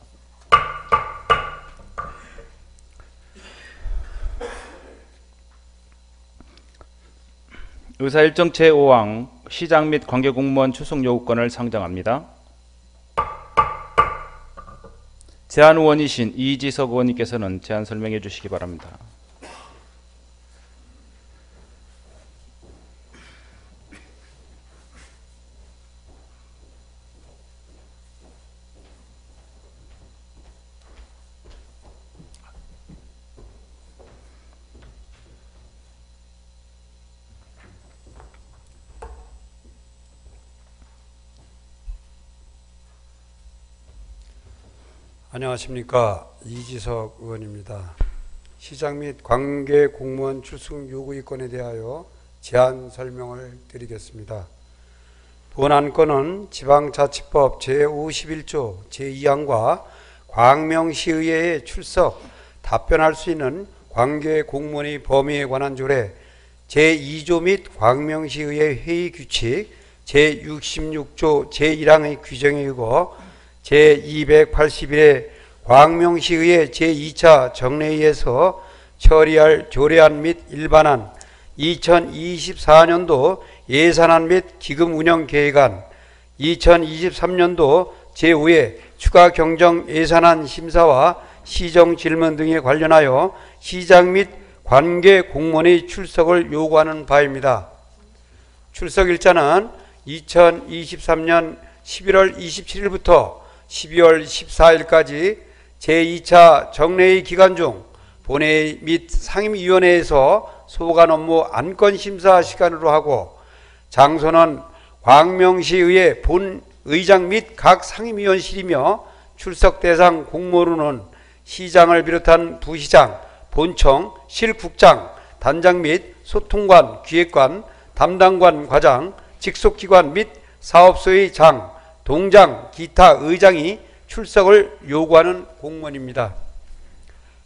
의사일정 제5항 시장 및 관계공무원 출석 요구권을 상정합니다. 제안 의원이신 이지석 의원님께서는 제안 설명해 주시기 바랍니다. 안녕하십니까. 이지석 의원입니다. 시장 및 관계 공무원 출석 요구 이건에 대하여 제안 설명을 드리겠습니다. 본 안건은 지방자치법 제51조 제2항과 광명시의회에 출석, 답변할 수 있는 관계 공무원의 범위에 관한 조례 제2조 및 광명시의회 회의 규칙 제66조 제1항의 규정에 의거 제281회 광명시의회 제2차 정례회에서 처리할 조례안 및 일반안, 2024년도 예산안 및 기금 운영 계획안, 2023년도 제5회 추가 경정 예산안 심사와 시정 질문 등에 관련하여 시장 및 관계 공무원의 출석을 요구하는 바입니다. 출석 일자는 2023년 11월 27일부터 12월 14일까지 제2차 정례의 기간 중 본회의 및 상임위원회에서 소관 업무 안건 심사 시간으로 하고 장소는 광명시의회 본의장 및 각 상임위원실이며 출석 대상 공모로는 시장을 비롯한 부시장, 본청, 실국장, 단장 및 소통관, 기획관, 담당관, 과장, 직속기관 및 사업소의 장, 동장, 기타 의장이 출석을 요구하는 공무원입니다.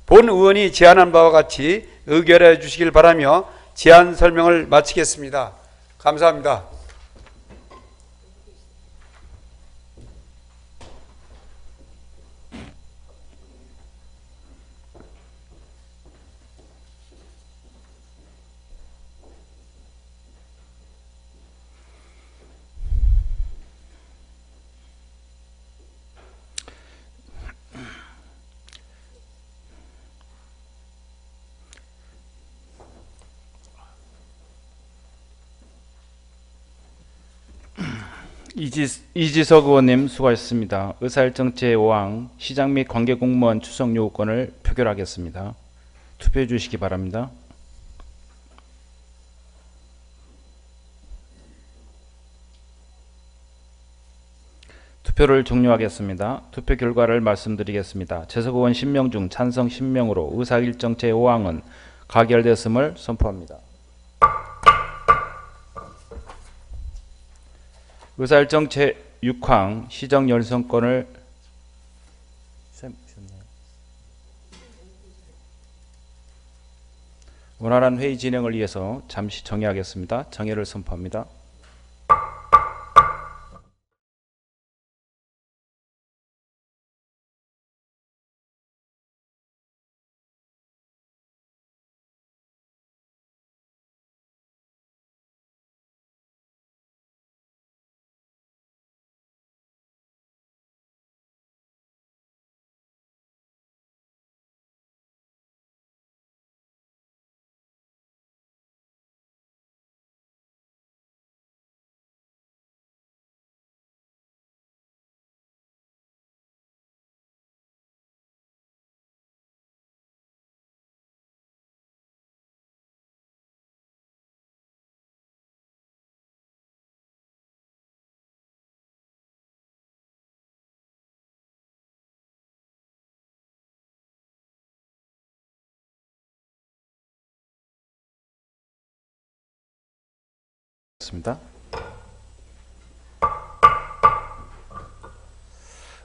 본 의원이 제안한 바와 같이 의결해 주시길 바라며 제안 설명을 마치겠습니다. 감사합니다. 이지석 의원님 수고하셨습니다. 의사일정 제5항 시장 및 관계공무원 출석 요구권을 표결하겠습니다. 투표해 주시기 바랍니다. 투표를 종료하겠습니다. 투표 결과를 말씀드리겠습니다. 재석 의원 10명 중 찬성 10명으로 의사일정 제5항은 가결되었음을 선포합니다. 의사일정 제6항 시정 연설권을 원활한 회의 진행을 위해서 잠시 정회하겠습니다. 정회를 선포합니다.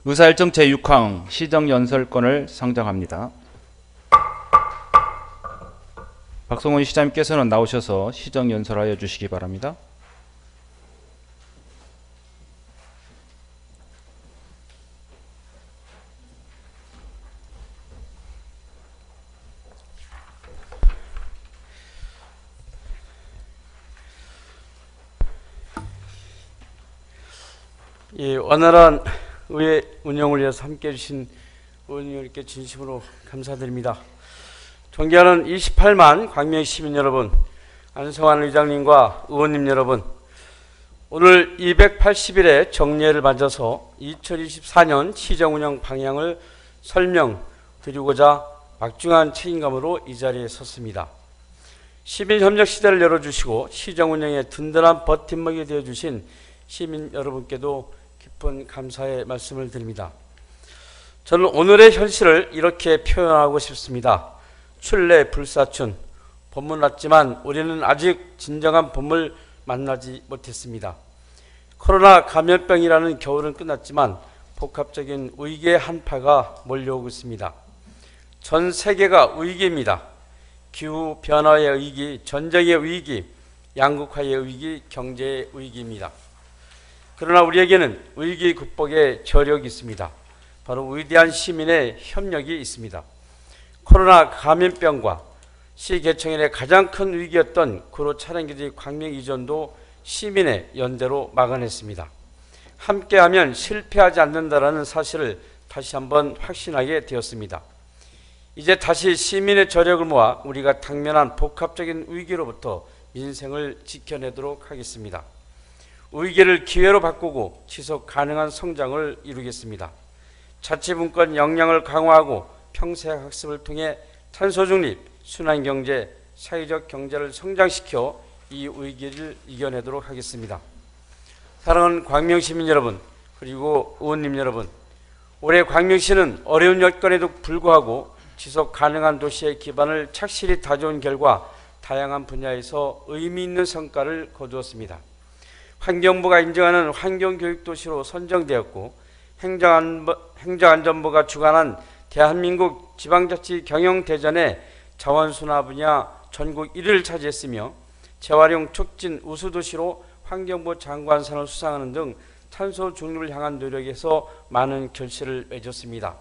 의사일정 제6항 시정 연설권을 상정합니다. 박성원 시장님께서는 나오셔서 시정 연설하여 주시기 바랍니다. 이 원활한 의회 운영을 위해서 함께해 주신 의원님께 진심으로 감사드립니다. 존경하는 28만 광명 시민 여러분, 안성환 의장님과 의원님 여러분, 오늘 280일의 정례를 맞아서 2024년 시정운영 방향을 설명드리고자 막중한 책임감으로 이 자리에 섰습니다. 시민협력 시대를 열어주시고 시정운영에 든든한 버팀목이 되어주신 시민 여러분께도 깊은 감사의 말씀을 드립니다. 저는 오늘의 현실을 이렇게 표현하고 싶습니다. 출래 불사춘. 봄은 왔지만 우리는 아직 진정한 봄을 만나지 못했습니다. 코로나 감염병이라는 겨울은 끝났지만 복합적인 위기의 한파가 몰려오고 있습니다. 전 세계가 위기입니다. 기후변화의 위기, 전쟁의 위기, 양극화의 위기, 경제의 위기입니다. 그러나 우리에게는 위기 극복의 저력이 있습니다. 바로 위대한 시민의 협력이 있습니다. 코로나 감염병과 시개청일의 가장 큰 위기였던 구로 차량기지 광명 이전도 시민의 연대로 막아냈습니다. 함께하면 실패하지 않는다라는 사실을 다시 한번 확신하게 되었습니다. 이제 다시 시민의 저력을 모아 우리가 당면한 복합적인 위기로부터 민생을 지켜내도록 하겠습니다. 위기를 기회로 바꾸고 지속 가능한 성장을 이루겠습니다. 자치분권 역량을 강화하고 평생학습을 통해 탄소중립, 순환경제, 사회적 경제를 성장시켜 이 위기를 이겨내도록 하겠습니다. 사랑하는 광명시민 여러분, 그리고 의원님 여러분, 올해 광명시는 어려운 여건에도 불구하고 지속 가능한 도시의 기반을 착실히 다져온 결과 다양한 분야에서 의미 있는 성과를 거두었습니다. 환경부가 인정하는 환경교육도시로 선정되었고 행정안전부가 주관한 대한민국 지방자치 경영대전에 자원순환 분야 전국 1위를 차지했으며 재활용 촉진 우수도시로 환경부 장관상을 수상하는 등 탄소 중립을 향한 노력에서 많은 결실을 맺었습니다.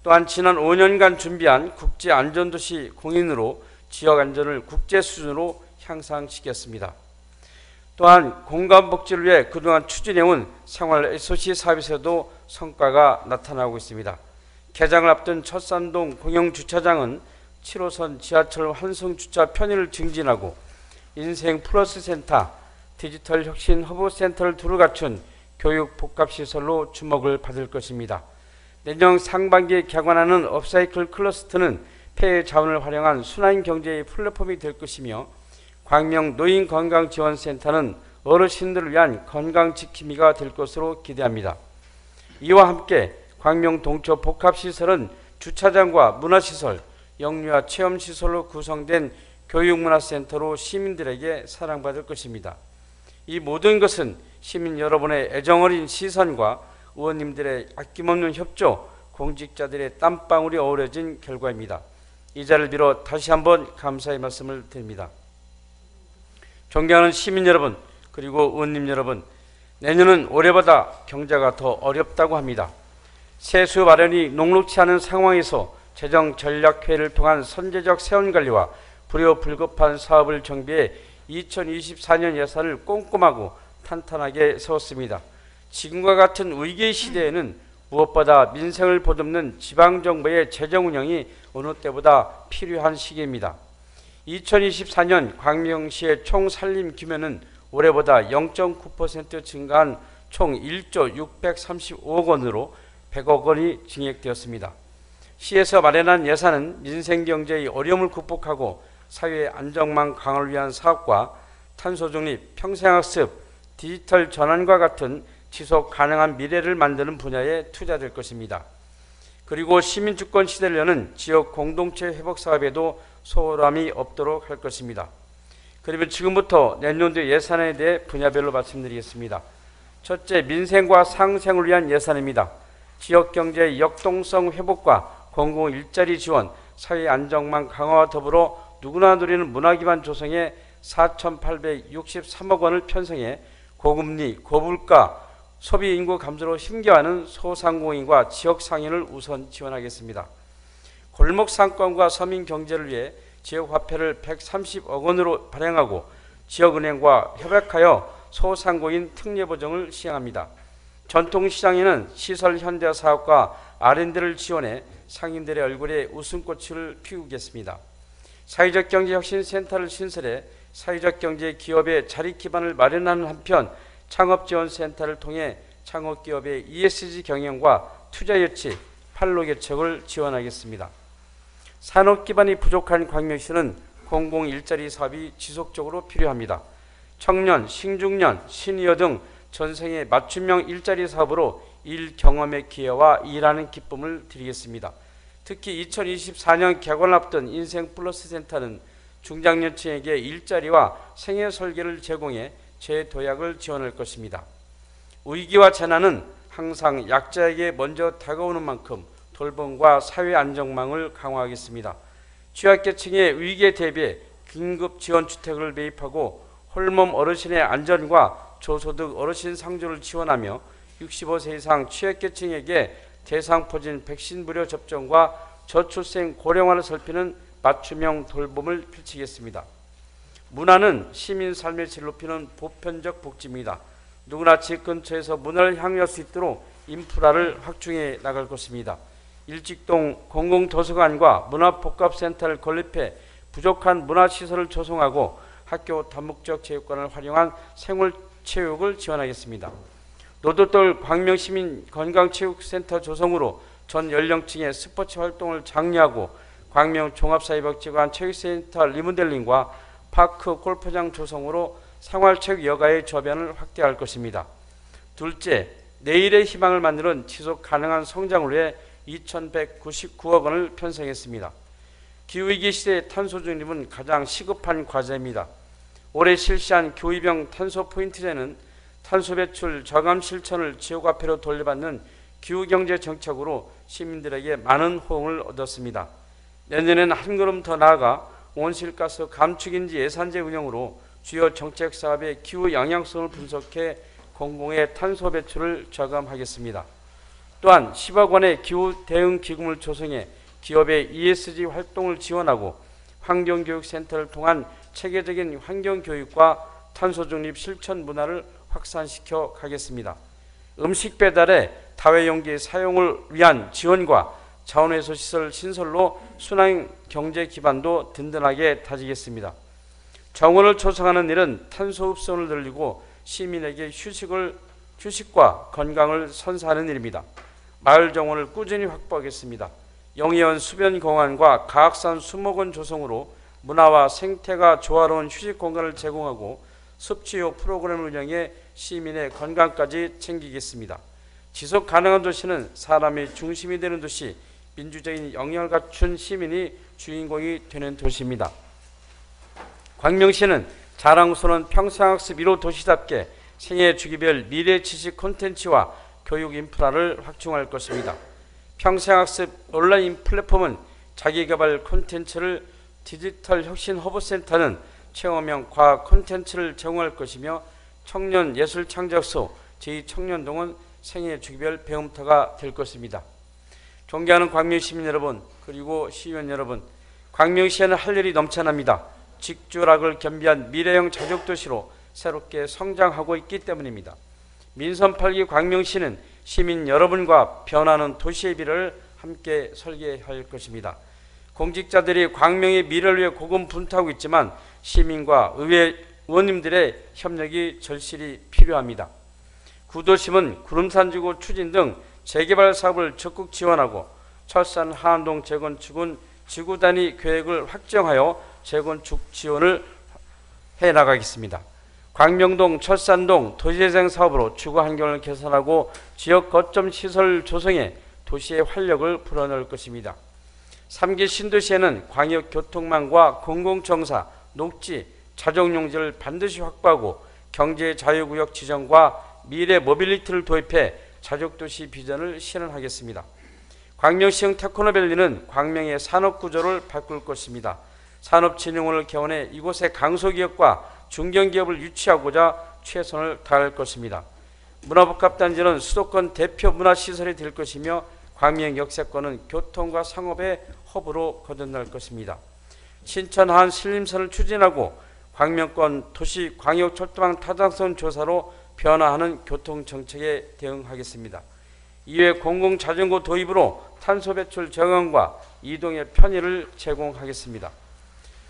또한 지난 5년간 준비한 국제안전도시 공인으로 지역안전을 국제 수준으로 향상시켰습니다. 또한 공간복지를 위해 그동안 추진해온 생활 SOC 사업에서도 성과가 나타나고 있습니다. 개장을 앞둔 첫산동 공영주차장은 7호선 지하철 환승주차 편의를 증진하고 인생 플러스 센터, 디지털 혁신 허브센터를 두루 갖춘 교육 복합시설로 주목을 받을 것입니다. 내년 상반기에 개관하는 업사이클 클러스터는 폐해 자원을 활용한 순환경제의 플랫폼이 될 것이며 광명 노인건강지원센터는 어르신들을 위한 건강지킴이가 될 것으로 기대합니다. 이와 함께 광명 동초 복합시설은 주차장과 문화시설, 영유아 체험시설로 구성된 교육문화센터로 시민들에게 사랑받을 것입니다. 이 모든 것은 시민 여러분의 애정어린 시선과 의원님들의 아낌없는 협조, 공직자들의 땀방울이 어우러진 결과입니다. 이 자리를 빌어 다시 한번 감사의 말씀을 드립니다. 존경하는 시민 여러분, 그리고 의원님 여러분, 내년은 올해보다 경제가 더 어렵다고 합니다. 세수 마련이 녹록치 않은 상황에서 재정전략회의를 통한 선제적 세원관리와 불효불급한 사업을 정비해 2024년 예산을 꼼꼼하고 탄탄하게 세웠습니다. 지금과 같은 위기의 시대에는 무엇보다 민생을 보듬는 지방정부의 재정운영이 어느 때보다 필요한 시기입니다. 2024년 광명시의 총 살림 규모는 올해보다 0.9% 증가한 총 1조 635억 원으로 100억 원이 증액되었습니다. 시에서 마련한 예산은 민생경제의 어려움을 극복하고 사회 안정망 강화를 위한 사업과 탄소중립, 평생학습, 디지털 전환과 같은 지속 가능한 미래를 만드는 분야에 투자될 것입니다. 그리고 시민주권 시대를 여는 지역 공동체 회복 사업에도 소홀함이 없도록 할 것입니다. 그러면 지금부터 내년도 예산에 대해 분야별로 말씀드리겠습니다. 첫째, 민생과 상생을 위한 예산입니다. 지역경제의 역동성 회복과 공공 일자리 지원, 사회 안정망 강화와 더불어 누구나 누리는 문화기반 조성에 4,863억 원을 편성해 고금리, 고물가, 소비 인구 감소로 힘겨워하는 소상공인과 지역 상인을 우선 지원하겠습니다. 골목 상권과 서민 경제를 위해 지역 화폐를 130억 원으로 발행하고 지역은행과 협약하여 소상공인 특례 보정을 시행합니다. 전통시장에는 시설 현대 사업과 R&D를 지원해 상인들의 얼굴에 웃음꽃을 피우겠습니다. 사회적 경제 혁신 센터를 신설해 사회적 경제 기업의 자리 기반을 마련하는 한편 창업 지원 센터를 통해 창업 기업의 ESG 경영과 투자 유치, 판로 개척을 지원하겠습니다. 산업 기반이 부족한 광명시는 공공 일자리 사업이 지속적으로 필요합니다. 청년, 신중년, 시니어 등 전생의 맞춤형 일자리 사업으로 일 경험의 기회와 일하는 기쁨을 드리겠습니다. 특히 2024년 개관을 앞둔 인생 플러스 센터는 중장년층에게 일자리와 생애 설계를 제공해 재도약을 지원할 것입니다. 위기와 재난은 항상 약자에게 먼저 다가오는 만큼 돌봄과 사회 안정망을 강화하겠습니다. 취약계층의 위기에 대비해 긴급 지원주택을 매입하고 홀몸 어르신의 안전과 저소득 어르신 상조를 지원하며 65세 이상 취약계층에게 대상포진 백신 무료 접종과 저출생 고령화를 살피는 맞춤형 돌봄을 펼치겠습니다. 문화는 시민 삶의 질을 높이는 보편적 복지입니다. 누구나 집 근처에서 문화를 향유할 수 있도록 인프라를 확충해 나갈 것입니다. 일직동 공공도서관과 문화복합센터를 건립해 부족한 문화시설을 조성하고 학교 다목적 체육관을 활용한 생활체육을 지원하겠습니다. 노도돌 광명시민 건강체육센터 조성으로 전 연령층의 스포츠 활동을 장려하고 광명 종합사회복지관 체육센터 리모델링과 파크 골프장 조성으로 생활체육 여가의 저변을 확대할 것입니다. 둘째, 내일의 희망을 만드는 지속 가능한 성장을 위해 2,199억 원을 편성했습니다. 기후위기 시대의 탄소 중립은 가장 시급한 과제입니다. 올해 실시한 교위병 탄소 포인트제는 탄소 배출 저감 실천을 지역화폐로 돌려받는 기후경제 정책으로 시민들에게 많은 호응을 얻었습니다. 내년에는 한 걸음 더 나아가 온실가스 감축인지 예산제 운영으로 주요 정책 사업의 기후 영향성을 분석해 공공의 탄소 배출을 저감하겠습니다. 또한 10억 원의 기후 대응 기금을 조성해 기업의 ESG 활동을 지원하고 환경교육센터를 통한 체계적인 환경교육과 탄소 중립 실천 문화를 확산시켜 가겠습니다. 음식 배달의 다회용기 사용을 위한 지원과 자원회수 시설 신설로 순환 경제 기반도 든든하게 다지겠습니다. 정원을 조성하는 일은 탄소 흡수를 늘리고 시민에게 휴식과 건강을 선사하는 일입니다. 마을 정원을 꾸준히 확보하겠습니다. 영예원 수변공원과 가악산 수목원 조성으로 문화와 생태가 조화로운 휴식 공간을 제공하고 습지요 프로그램을 운영해 시민의 건강까지 챙기겠습니다. 지속 가능한 도시는 사람의 중심이 되는 도시, 민주적인 영향을 갖춘 시민이 주인공이 되는 도시입니다. 광명시는 자랑스러운 평생학습 1호 도시답게 생애 주기별 미래 지식 콘텐츠와 교육 인프라를 확충할 것입니다. 평생학습 온라인 플랫폼은 자기개발 콘텐츠를 디지털 혁신 허브센터는 체험형 과학 콘텐츠를 제공할 것이며 청년 예술 창작소 제2청년동은 생애 주기별 배움터가 될 것입니다. 존경하는 광명시민 여러분 그리고 시의원 여러분, 광명시에는 할 일이 넘쳐납니다. 직주락을 겸비한 미래형 자족도시로 새롭게 성장하고 있기 때문입니다. 민선 8기 광명시는 시민 여러분과 변하는 도시의 미래를 함께 설계할 것입니다. 공직자들이 광명의 미래를 위해 고군분투하고 있지만 시민과 의회 의원님들의 협력이 절실히 필요합니다. 구도심은 구름산지구 추진 등 재개발 사업을 적극 지원하고 철산 하안동 재건축은 지구 단위 계획을 확정하여 재건축 지원을 해나가겠습니다. 광명동, 철산동 도시재생 사업으로 주거 환경을 개선하고 지역 거점 시설 조성해 도시의 활력을 불어넣을 것입니다. 3기 신도시에는 광역교통망과 공공정사, 녹지, 자정용지를 반드시 확보하고 경제 자유구역 지정과 미래 모빌리티를 도입해 자족도시 비전을 실현하겠습니다. 광명시형 테크노밸리는 광명의 산업구조를 바꿀 것입니다. 산업진흥원을 개원해 이곳에 강소기업과 중견기업을 유치하고자 최선을 다할 것입니다. 문화복합단지는 수도권 대표 문화시설이 될 것이며 광명 역세권은 교통과 상업의 허브로 거듭날 것입니다. 신천 하안 신림선을 추진하고 광명권 도시 광역철도망 타당성 조사로 변화하는 교통정책에 대응하겠습니다. 이외 공공자전거 도입으로 탄소 배출 저감과 이동의 편의를 제공하겠습니다.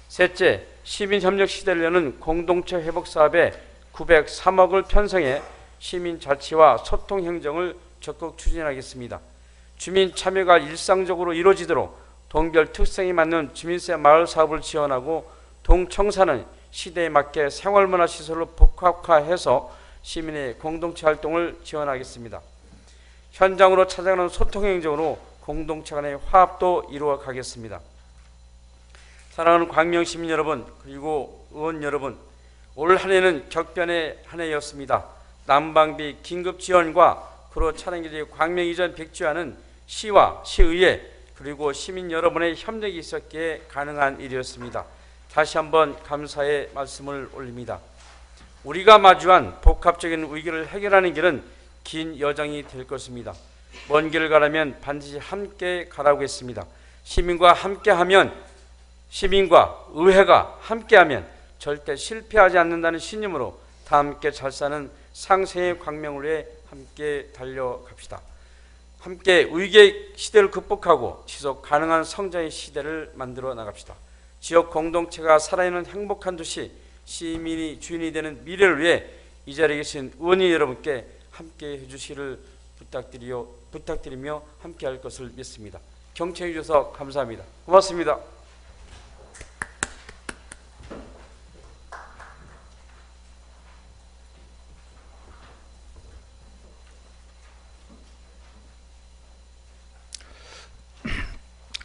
셋째, 시민협력 시대를 여는 공동체 회복 사업에 903억을 편성해 시민자치와 소통행정을 적극 추진하겠습니다. 주민 참여가 일상적으로 이루어지도록 동별 특성에 맞는 주민세 마을 사업을 지원하고 동청사는 시대에 맞게 생활문화시설로 복합화해서 시민의 공동체 활동을 지원하겠습니다. 현장으로 찾아가는 소통행정으로 공동체 간의 화합도 이루어 가겠습니다. 사랑하는 광명시민 여러분, 그리고 의원 여러분, 올 한 해는 격변의 한 해였습니다. 난방비 긴급지원과 구로 차량기지 광명 이전 백지화는 시와 시의회 그리고 시민 여러분의 협력이 있었기에 가능한 일이었습니다. 다시 한번 감사의 말씀을 올립니다. 우리가 마주한 복합적인 위기를 해결하는 길은 긴 여정이 될 것입니다. 먼 길을 가려면 반드시 함께 가라고 했습니다. 시민과 함께하면, 시민과 의회가 함께하면 절대 실패하지 않는다는 신념으로 다 함께 잘 사는 상생의 광명을 위해 함께 달려갑시다. 함께 위기의 시대를 극복하고 지속 가능한 성장의 시대를 만들어 나갑시다. 지역 공동체가 살아있는 행복한 도시, 시민이 주인이 되는 미래를 위해 이 자리에 계신 의원님 여러분께 함께 해주시기를 부탁드리며 함께 할 것을 믿습니다. 경청해 주셔서 감사합니다. 고맙습니다.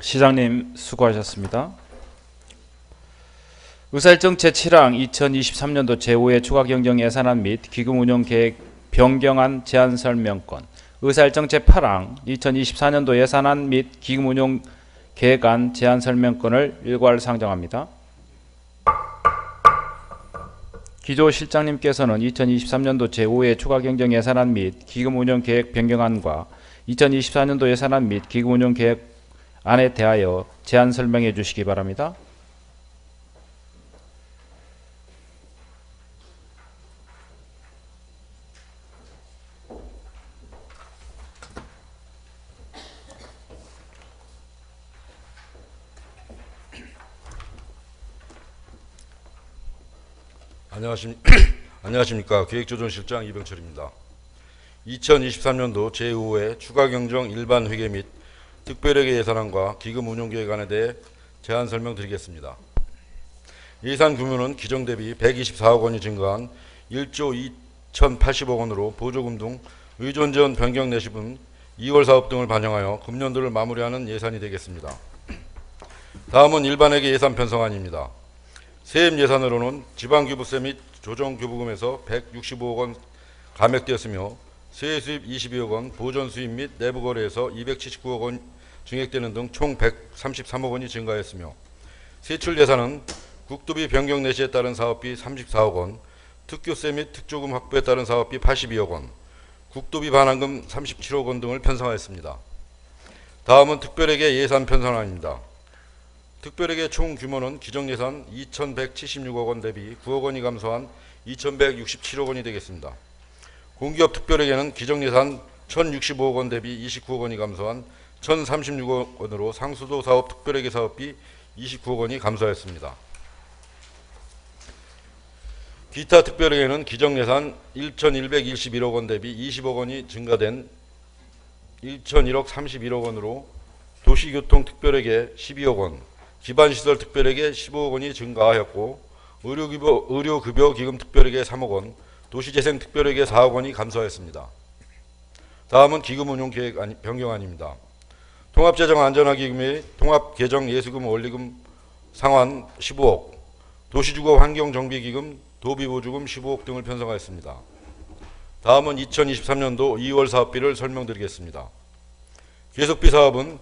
시장님 수고하셨습니다. 의사일정 제7항 2023년도 제5회 추가경정 예산안 및 기금운용계획 변경안 제안설명권, 의사일정 제8항 2024년도 예산안 및 기금운용계획안 제안설명권을 일괄 상정합니다. 기조실장님께서는 2023년도 제5회 추가경정 예산안 및 기금운용계획 변경안과 2024년도 예산안 및 기금운용계획안에 대하여 제안 설명해 주시기 바랍니다. 안녕하십니까. 기획조정실장 이병철입니다. 2023년도 제5회 추가경정 일반회계 및 특별회계 예산안과 기금운용계획안에 대해 제안 설명드리겠습니다. 예산 규모는 기정 대비 124억 원이 증가한 1조 2,080억 원으로 보조금 등 의존지원 변경 내시분 2월 사업 등을 반영하여 금년도를 마무리하는 예산이 되겠습니다. 다음은 일반회계 예산 편성안입니다. 세입 예산으로는 지방교부세 및 조정교부금에서 165억 원 감액되었으며 세수입 22억 원, 보전수입 및 내부거래에서 279억 원 증액되는 등 총 133억 원이 증가했으며 세출 예산은 국도비 변경 내시에 따른 사업비 34억 원, 특교세 및 특조금 확보에 따른 사업비 82억 원, 국도비 반환금 37억 원 등을 편성하였습니다. 다음은 특별회계 예산 편성안입니다. 특별회계 총 규모는 기정예산 2,176억 원 대비 9억 원이 감소한 2,167억 원이 되겠습니다. 공기업 특별회계는 기정예산 1,065억 원 대비 29억 원이 감소한 1,036억 원으로 상수도 사업 특별회계 사업비 29억 원이 감소하였습니다. 기타 특별회계는 기정예산 1,121억 원 대비 20억 원이 증가된 1,001억 31억 원으로 도시교통 특별회계 12억 원, 기반시설 특별회계 15억 원이 증가하였고 의료급여 기금 특별회계 3억 원, 도시재생 특별회계 4억 원이 감소하였습니다. 다음은 기금운용계획 변경안입니다. 통합재정안전화기금의 통합개정예수금 원리금 상환 15억, 도시주거 환경정비기금 도비보조금 15억 등을 편성하였습니다. 다음은 2023년도 2월 사업비를 설명드리겠습니다. 계속비 사업은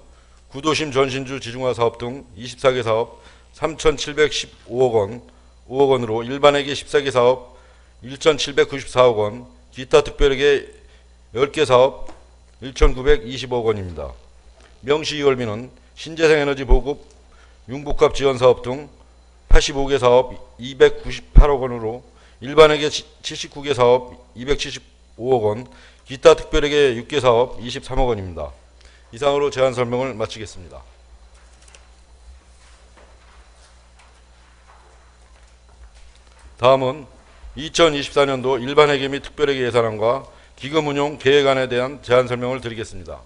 구도심 전신주 지중화 사업 등 24개 사업 3,715억 원, 5억 원으로 일반회계 14개 사업 1,794억 원, 기타 특별회계 10개 사업 1,920억 원입니다. 명시 이월비는 신재생에너지 보급, 융복합 지원 사업 등 85개 사업 298억 원으로 일반회계 79개 사업 275억 원, 기타 특별회계 6개 사업 23억 원입니다. 이상으로 제안 설명을 마치겠습니다. 다음은 2024년도 일반회계 및 특별회계 예산안과 기금 운용 계획안에 대한 제안 설명을 드리겠습니다.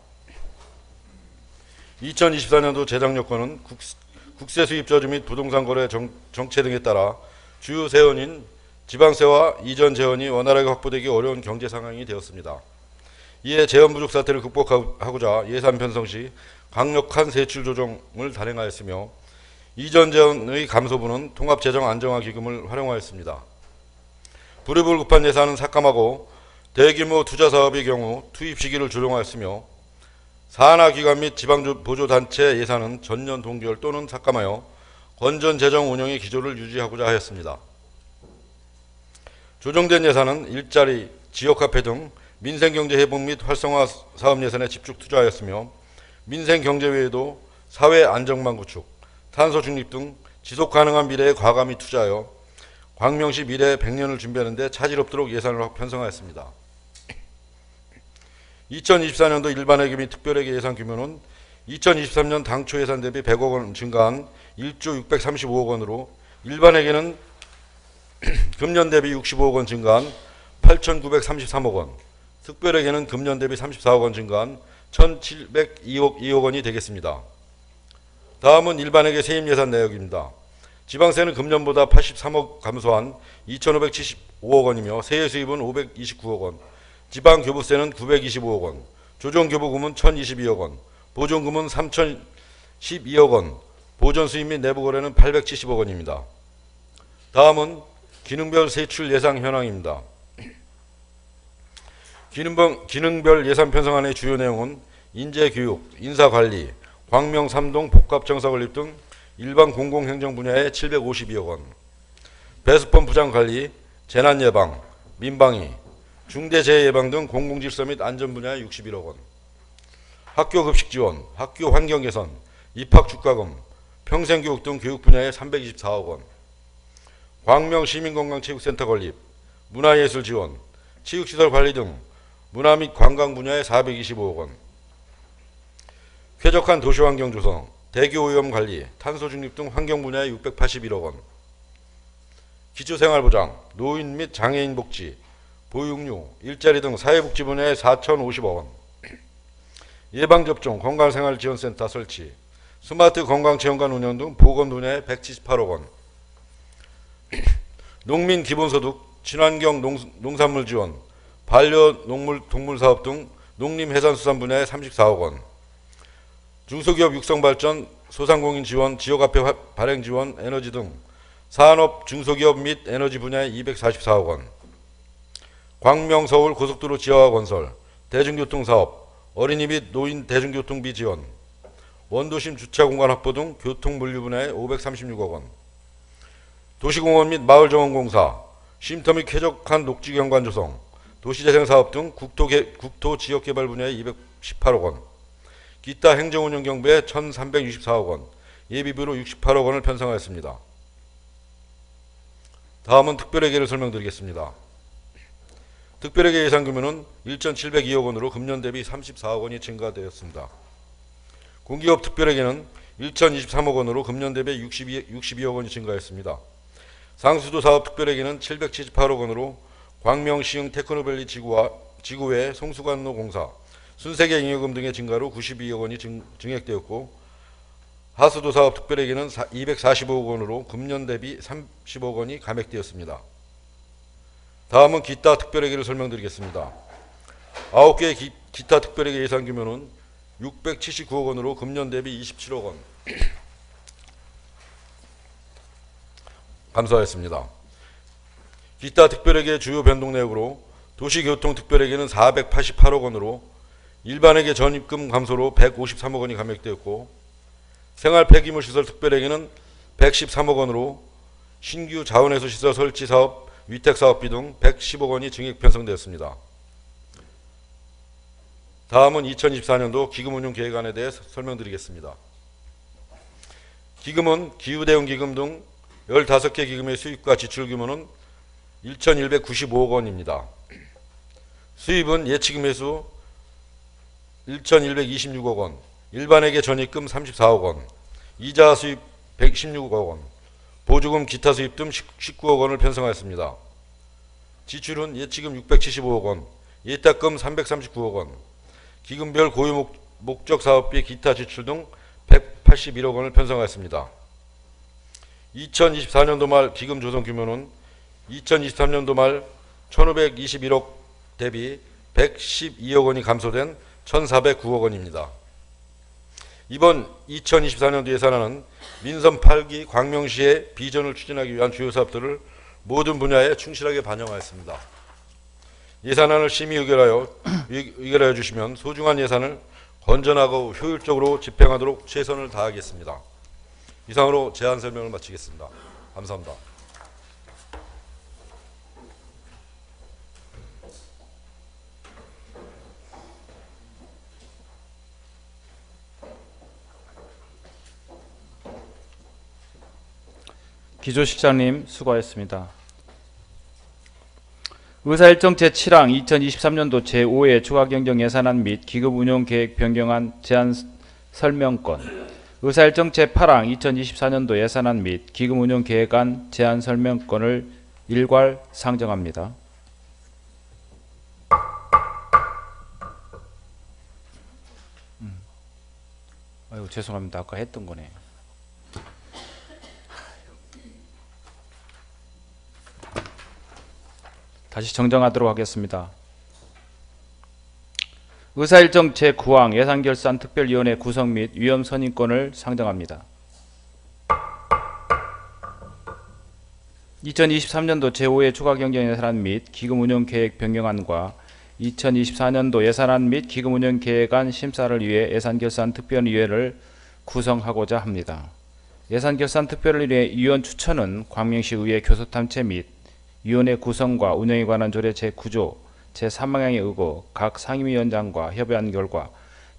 2024년도 재정 여건은 국세 수입 저주 및 부동산 거래 정체 등에 따라 주요 세원인 지방세와 이전 재원이 원활하게 확보되기 어려운 경제 상황이 되었습니다. 이에 재원 부족 사태를 극복하고자 예산 편성 시 강력한 세출 조정을 단행하였으며 이전 재원의 감소분은 통합재정 안정화 기금을 활용하였습니다. 불이불급한 예산은 삭감하고 대규모 투자 사업의 경우 투입 시기를 조정하였으며 산하기관 및 지방보조단체 예산은 전년 동결 또는 삭감하여 건전 재정 운영의 기조를 유지하고자 하였습니다. 조정된 예산은 일자리, 지역화폐 등 민생경제 회복 및 활성화 사업 예산에 집중 투자하였으며 민생경제 외에도 사회안정망 구축, 탄소 중립 등 지속가능한 미래에 과감히 투자하여 광명시 미래 100년을 준비하는 데 차질 없도록 예산을 편성하였습니다. 2024년도 일반회계 및 특별회계 예산 규모는 2023년 당초 예산 대비 100억 원 증가한 1조 635억 원으로 일반회계는 금년 대비 65억 원 증가한 8,933억 원, 특별회계는 금년 대비 34억 원 증가한 1,702억 원이 되겠습니다. 다음은 일반회계 세임 예산 내역입니다. 지방세는 금년보다 83억 감소한 2,575억 원이며 세액 수입은 529억 원, 지방교부세는 925억 원, 조정교부금은 1,022억 원, 보존금은 3,012억 원, 보존수입 및 내부거래는 870억 원입니다. 다음은 기능별 세출 예상 현황입니다. 기능별 예산 편성안의 주요 내용은 인재교육, 인사관리, 광명 3동 복합정사건립 등 일반 공공행정 분야에 752억 원, 배수펌 부장관리, 재난예방, 민방위, 중대재해예방 등 공공질서 및 안전 분야에 61억 원, 학교급식 지원, 학교 환경 개선, 입학주가금, 평생교육 등 교육 분야에 324억 원, 광명 시민건강체육센터 건립, 문화예술 지원, 체육시설 관리 등 문화 및 관광 분야에 425억 원, 쾌적한 도시환경 조성, 대교오염 관리, 탄소 중립 등 환경 분야에 681억 원, 기초생활보장, 노인 및 장애인 복지, 보육료, 일자리 등 사회복지 분야에 4,050억 원, 예방접종, 건강생활지원센터 설치, 스마트 건강체험관 운영 등 보건 분야에 178억 원, 농민 기본소득, 친환경 농산물 지원, 반려동물 동물사업 등 농림해산수산 분야에 34억 원, 중소기업 육성발전, 소상공인 지원, 지역화폐 발행 지원, 에너지 등 산업, 중소기업 및 에너지 분야에 244억 원, 광명 서울 고속도로 지하화 건설, 대중교통사업, 어린이 및 노인 대중교통비 지원, 원도심 주차공간 확보 등 교통물류 분야에 536억 원, 도시공원 및 마을정원공사, 쉼터 및 쾌적한 녹지경관 조성, 도시재생사업 등 국토지역개발 분야에 218억 원, 기타 행정운영 경비에 1,364억 원, 예비비로 68억 원을 편성하였습니다. 다음은 특별회계를 설명드리겠습니다. 특별회계 예산 규모는 1,702억 원으로 금년 대비 34억 원이 증가되었습니다. 공기업 특별회계는 1,023억 원으로 금년 대비 62억 원이 증가했습니다. 상수도 사업 특별회계는 778억 원으로 광명시흥 테크노밸리 지구외 송수관로 공사, 순세계 잉여금 등의 증가로 92억 원이 증액되었고, 하수도 사업 특별회계는 245억 원으로 금년 대비 30억 원이 감액되었습니다. 다음은 기타 특별회계를 설명드리겠습니다. 9개의 기타 특별회계 예산 규모는 679억 원으로 금년 대비 27억 원 감소하였습니다. 기타 특별회계 주요 변동 내역으로 도시교통 특별회계는 488억 원으로 일반회계 전입금 감소로 153억 원이 감액되었고, 생활 폐기물 시설 특별회계는 113억 원으로 신규 자원회수 시설 설치 사업, 위탁 사업비 등 110억 원이 증액 편성되었습니다. 다음은 2024년도 기금 운용 계획안에 대해 설명드리겠습니다. 기금은 기후대응기금 등 15개 기금의 수입과 지출 규모는 1,195억 원입니다. 수입은 예치금 회수 1,126억 원, 일반회계 전입금 34억 원, 이자 수입 116억 원, 보조금 기타 수입 등 19억 원을 편성하였습니다. 지출은 예치금 675억 원, 예탁금 339억 원, 기금별 고유 목적 사업비 기타 지출 등 181억 원을 편성하였습니다. 2024년도 말 기금 조성 규모는 2023년도 말 1,521억 대비 112억 원이 감소된 1,409억 원입니다. 이번 2024년도 예산안은 민선 8기 광명시의 비전을 추진하기 위한 주요 사업들을 모든 분야에 충실하게 반영하였습니다. 예산안을 심의 의결하여 주시면 소중한 예산을 건전하고 효율적으로 집행하도록 최선을 다하겠습니다. 이상으로 제안 설명을 마치겠습니다. 감사합니다. 기조실장님 수고하셨습니다. 의사일정 제7항 2023년도 제5회 추가경정 예산안 및 기금운용계획 변경안 제안 설명권, 의사일정 제8항 2024년도 예산안 및 기금운용계획안 제안 설명권을 일괄 상정합니다. 아이고 죄송합니다. 아까 했던 거네. 다시 정정하도록 하겠습니다. 의사일정 제9항 예산결산특별위원회 구성 및 위원 선임권을 상정합니다. 2023년도 제5회 추가경정예산안 및 기금운용계획 변경안과 2024년도 예산안 및 기금운용계획안 심사를 위해 예산결산특별위원회를 구성하고자 합니다. 예산결산특별위원회 위원 추천은 광명시의회 교섭탐체 및 위원회 구성과 운영에 관한 조례 제9조 제3항에 의거 각 상임위원장과 협의한 결과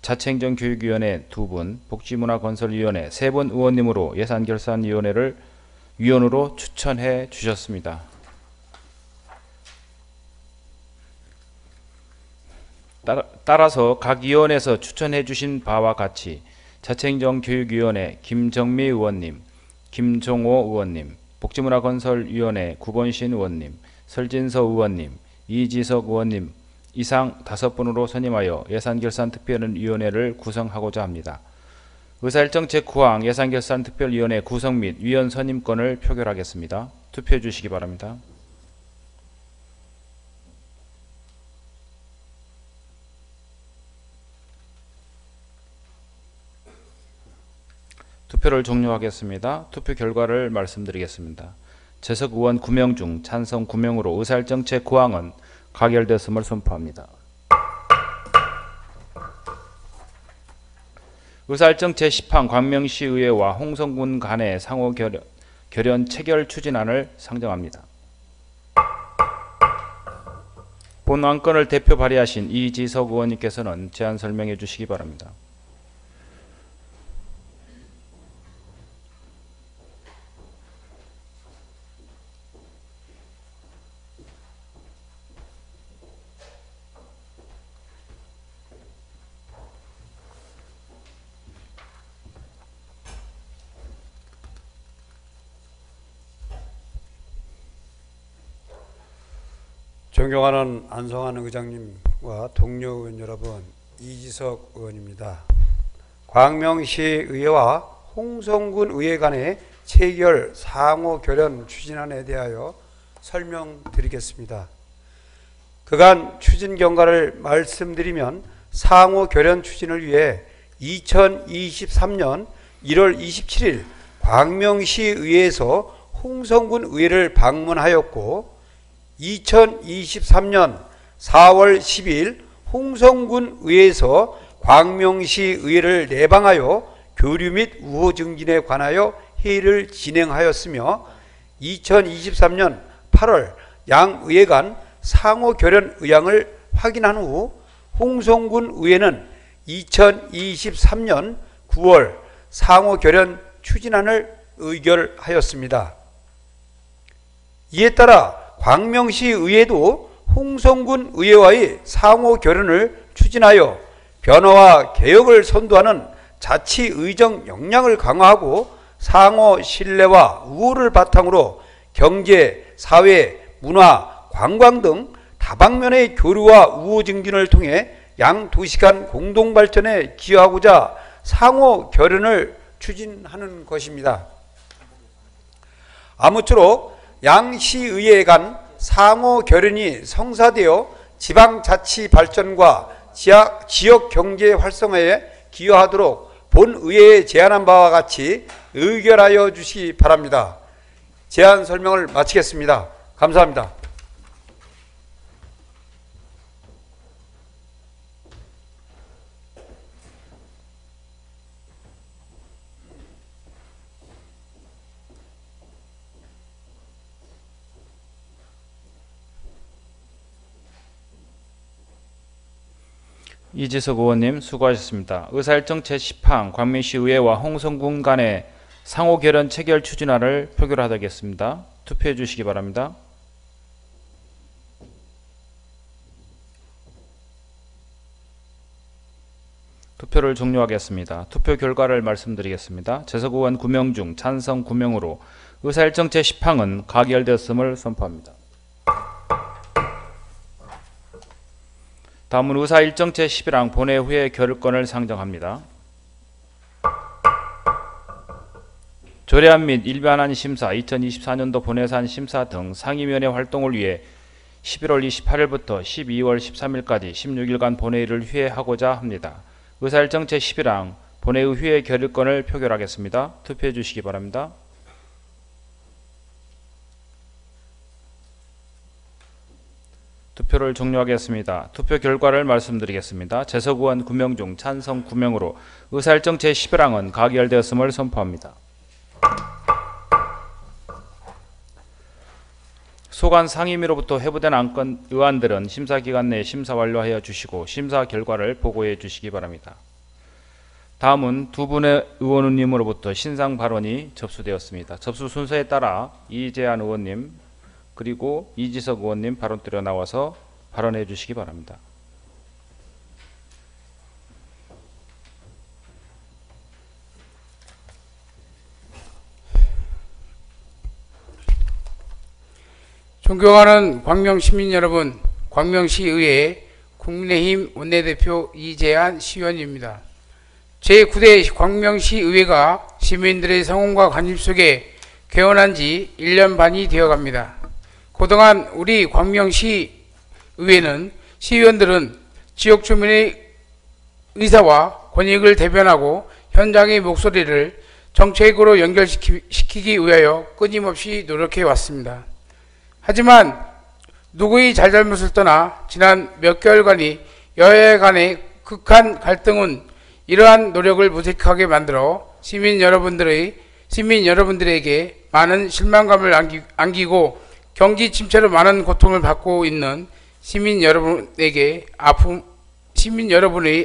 자치행정교육위원회 2분, 복지문화건설위원회 3분 의원님으로 예산결산위원회를 위원으로 추천해 주셨습니다. 따라서 각 위원회에서 추천해 주신 바와 같이 자치행정교육위원회 김정미 의원님, 김종호 의원님, 복지문화건설위원회 구본신 의원님, 설진서 의원님, 이지석 의원님 이상 5분으로 선임하여 예산결산특별위원회를 구성하고자 합니다. 의사일정 제9항 예산결산특별위원회 구성 및 위원 선임권을 표결하겠습니다. 투표해 주시기 바랍니다. 투표를 종료하겠습니다. 투표 결과를 말씀드리겠습니다. 재석 의원 9명 중 찬성 9명으로 의사일정 제9항은 가결됐음을 선포합니다. 의사일정 제10항 광명시의회와 홍성군 간의 상호 결연 체결 추진안을 상정합니다. 본 안건을 대표 발의하신 이지석 의원님께서는 제안 설명해 주시기 바랍니다. 존경하는 안성환 의장님과 동료 의원 여러분, 이지석 의원입니다. 광명시의회와 홍성군 의회 간의 체결 상호 결연 추진안에 대하여 설명드리겠습니다. 그간 추진 경과를 말씀드리면 상호 결연 추진을 위해 2023년 1월 27일 광명시의회에서 홍성군 의회를 방문하였고 2023년 4월 10일 홍성군 의회에서 광명시 의회를 내방하여 교류 및 우호 증진에 관하여 회의를 진행하였으며 2023년 8월 양 의회 간 상호 결연 의향을 확인한 후 홍성군 의회는 2023년 9월 상호 결연 추진안을 의결하였습니다. 이에 따라 광명시 의회도 홍성군 의회와의 상호 결연을 추진하여 변화와 개혁을 선도하는 자치의정 역량을 강화하고 상호 신뢰와 우호를 바탕으로 경제, 사회, 문화, 관광 등 다방면의 교류와 우호 증진을 통해 양 도시 간 공동 발전에 기여하고자 상호 결연을 추진하는 것입니다. 아무쪼록 양시의회 간 상호 결연이 성사되어 지방자치 발전과 지역 경제 활성화에 기여하도록 본의회에 제안한 바와 같이 의결하여 주시기 바랍니다. 제안 설명을 마치겠습니다. 감사합니다. 이지석 의원님 수고하셨습니다. 의사일정 제10항 광명시 의회와 홍성군 간의 상호 결연 체결 추진안을 표결하겠습니다. 투표해 주시기 바랍니다. 투표를 종료하겠습니다. 투표 결과를 말씀드리겠습니다. 재석 의원 9명 중 찬성 9명으로 의사일정 제10항은 가결되었음을 선포합니다. 다음은 의사일정 제11항 본회 후에 결의권을 상정합니다. 조례안 및 일반안 심사, 2024년도 본회산 심사 등 상임위원회 활동을 위해 11월 28일부터 12월 13일까지 16일간 본회의를 휴회하고자 합니다. 의사일정 제11항 본회의 휴회 결의권을 표결하겠습니다. 투표해 주시기 바랍니다. 투표를 종료하겠습니다. 투표 결과를 말씀드리겠습니다. 재석 의원 9명 중 찬성 9명으로 의사일정 제11항은 가결되었음을 선포합니다. 소관 상임위로부터 회부된 안건 의안들은 심사기간 내에 심사 완료하여 주시고 심사 결과를 보고해 주시기 바랍니다. 다음은 두 분의 의원님으로부터 신상 발언이 접수되었습니다. 접수 순서에 따라 이재한 의원님 그리고 이지석 의원님 발언드려 나와서 발언해 주시기 바랍니다. 존경하는 광명시민 여러분, 광명시의회 국민의힘 원내대표 이재한 시의원입니다. 제9대 광명시의회가 시민들의 성원과 관심 속에 개원한 지 1년 반이 되어갑니다. 그동안 우리 광명시 의회는 시의원들은 지역 주민의 의사와 권익을 대변하고 현장의 목소리를 정책으로 연결시키기 위하여 끊임없이 노력해 왔습니다. 하지만 누구의 잘잘못을 떠나 지난 몇 개월간이 여야 간의 극한 갈등은 이러한 노력을 무색하게 만들어 시민 여러분들에게 많은 실망감을 안기고 경기 침체로 많은 고통을 받고 있는 시민 여러분의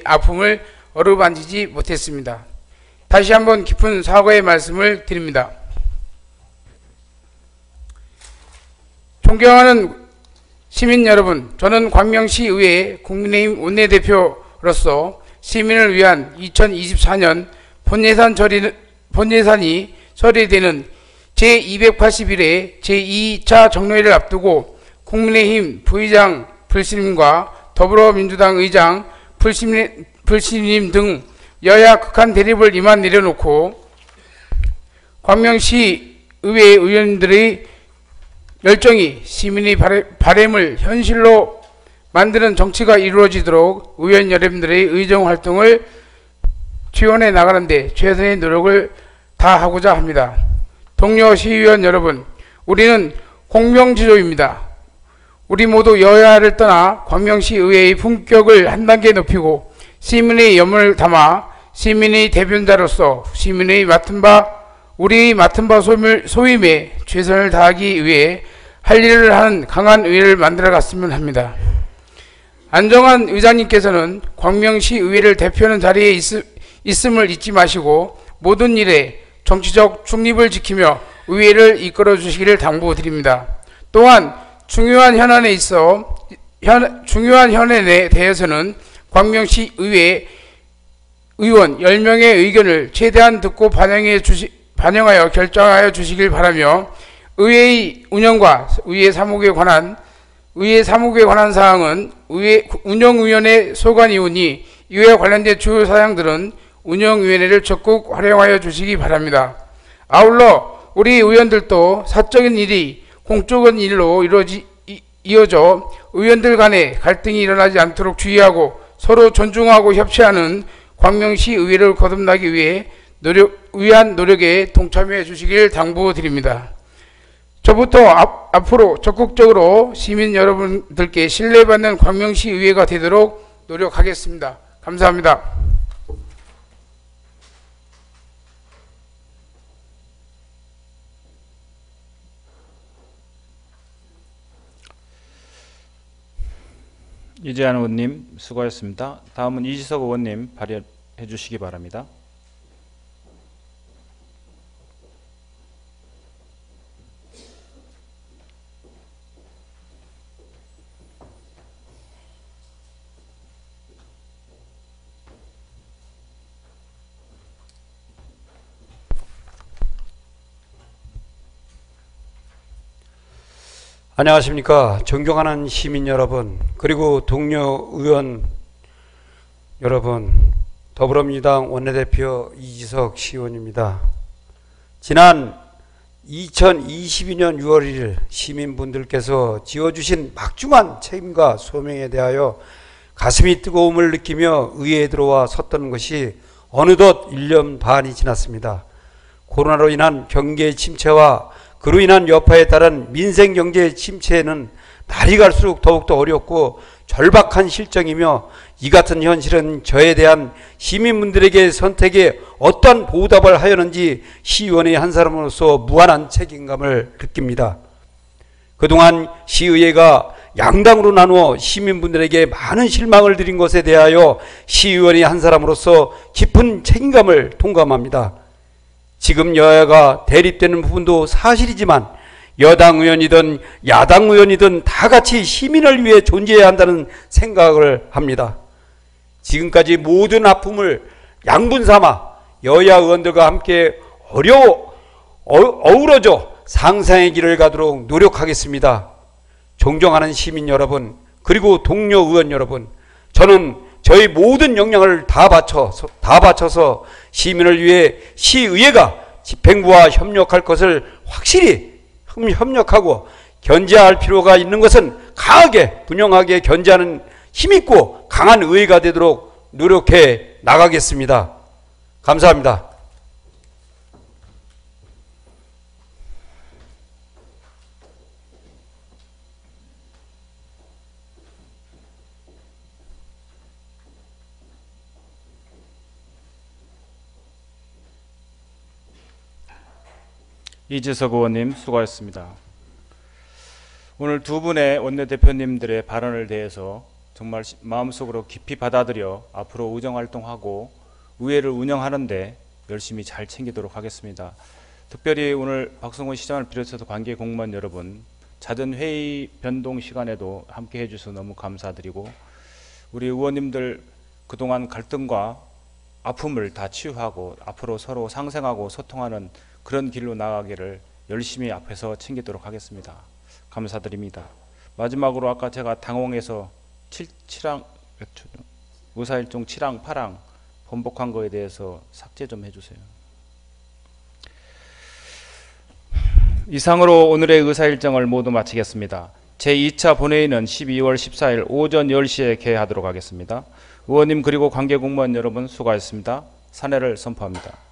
아픔을 어루만지지 못했습니다. 다시 한번 깊은 사과의 말씀을 드립니다. 존경하는 시민 여러분, 저는 광명시의회 국민의힘 원내대표로서 시민을 위한 2024년 본예산이 처리되는 제281회 제2차 정례를 앞두고 국민의힘 부의장 불신임과 더불어민주당 의장 불신임 등 여야 극한 대립을 이만 내려놓고 광명시 의회 의원들의 열정이 시민의 바램을 현실로 만드는 정치가 이루어지도록 의원 여러분들의 의정 활동을 지원해 나가는 데 최선의 노력을 다하고자 합니다. 동료 시의원 여러분, 우리는 공명지조입니다. 우리 모두 여야를 떠나 광명시 의회의 품격을 한 단계 높이고 시민의 염원을 담아 시민의 대변자로서 시민의 맡은 바 우리 맡은 바 소임에 최선을 다하기 위해 할 일을 하는 강한 의회를 만들어갔으면 합니다. 안정환 의장님께서는 광명시 의회를 대표하는 자리에 있음을 잊지 마시고 모든 일에 정치적 중립을 지키며 의회를 이끌어 주시기를 당부드립니다. 또한 중요한 현안에 대해서는 광명시 의회 의원 10명의 의견을 최대한 듣고 반영하여 결정하여 주시길 바라며 의회의 운영과 의회 사무국에 관한 사항은 의회 운영위원회 소관이오니 이와 관련된 주요 사항들은 운영위원회를 적극 활용하여 주시기 바랍니다. 아울러 우리 의원들도 사적인 일이 공적인 일로 이어져 의원들 간의 갈등이 일어나지 않도록 주의하고 서로 존중하고 협치하는 광명시 의회를 거듭나기 위한 노력에 동참해 주시길 당부드립니다. 저부터 앞으로 적극적으로 시민 여러분들께 신뢰받는 광명시 의회가 되도록 노력하겠습니다. 감사합니다. 이재한 의원님 수고하셨습니다. 다음은 이지석 의원님 발언해 주시기 바랍니다. 안녕하십니까. 존경하는 시민 여러분, 그리고 동료 의원 여러분, 더불어민주당 원내대표 이지석 시의원입니다. 지난 2022년 6월 1일 시민분들께서 지어주신 막중한 책임과 소명에 대하여 가슴이 뜨거움을 느끼며 의회에 들어와 섰던 것이 어느덧 1년 반이 지났습니다. 코로나로 인한 경제 침체와 그로 인한 여파에 따른 민생경제 침체는 날이 갈수록 더욱더 어렵고 절박한 실정이며, 이 같은 현실은 저에 대한 시민분들에게 선택에 어떠한 보답을 하였는지 시의원의 한 사람으로서 무한한 책임감을 느낍니다. 그동안 시의회가 양당으로 나누어 시민분들에게 많은 실망을 드린 것에 대하여 시의원의 한 사람으로서 깊은 책임감을 통감합니다. 지금 여야가 대립되는 부분도 사실이지만 여당 의원이든 야당 의원이든 다 같이 시민을 위해 존재해야 한다는 생각을 합니다. 지금까지 모든 아픔을 양분 삼아 여야 의원들과 함께 어우러져 상상의 길을 가도록 노력하겠습니다. 존경하는 시민 여러분, 그리고 동료 의원 여러분, 저는 저희 모든 역량을 다 바쳐서 시민을 위해 시의회가 집행부와 협력할 것을 확실히 협력하고, 견제할 필요가 있는 것은 강하게 분명하게 견제하는 힘있고 강한 의회가 되도록 노력해 나가겠습니다. 감사합니다. 이지석 의원님 수고하셨습니다. 오늘 두 분의 원내대표님들의 발언을 대해서 정말 마음속으로 깊이 받아들여 앞으로 의정활동하고 의회를 운영하는데 열심히 잘 챙기도록 하겠습니다. 특별히 오늘 박성훈 시장을 비롯해서 관계 공무원 여러분, 잦은 회의 변동 시간에도 함께 해주셔서 너무 감사드리고, 우리 의원님들 그동안 갈등과 아픔을 다 치유하고 앞으로 서로 상생하고 소통하는 그런 길로 나가기를 열심히 앞에서 챙기도록 하겠습니다. 감사드립니다. 마지막으로 아까 제가 당홍에서 7항 의사일종 7항 8항 번복한 거에 대해서 삭제 좀 해주세요. 이상으로 오늘의 의사일정을 모두 마치겠습니다. 제2차 본회의는 12월 14일 오전 10시에 개하도록 하겠습니다. 의원님 그리고 관계공무원 여러분 수고하셨습니다. 사내를 선포합니다.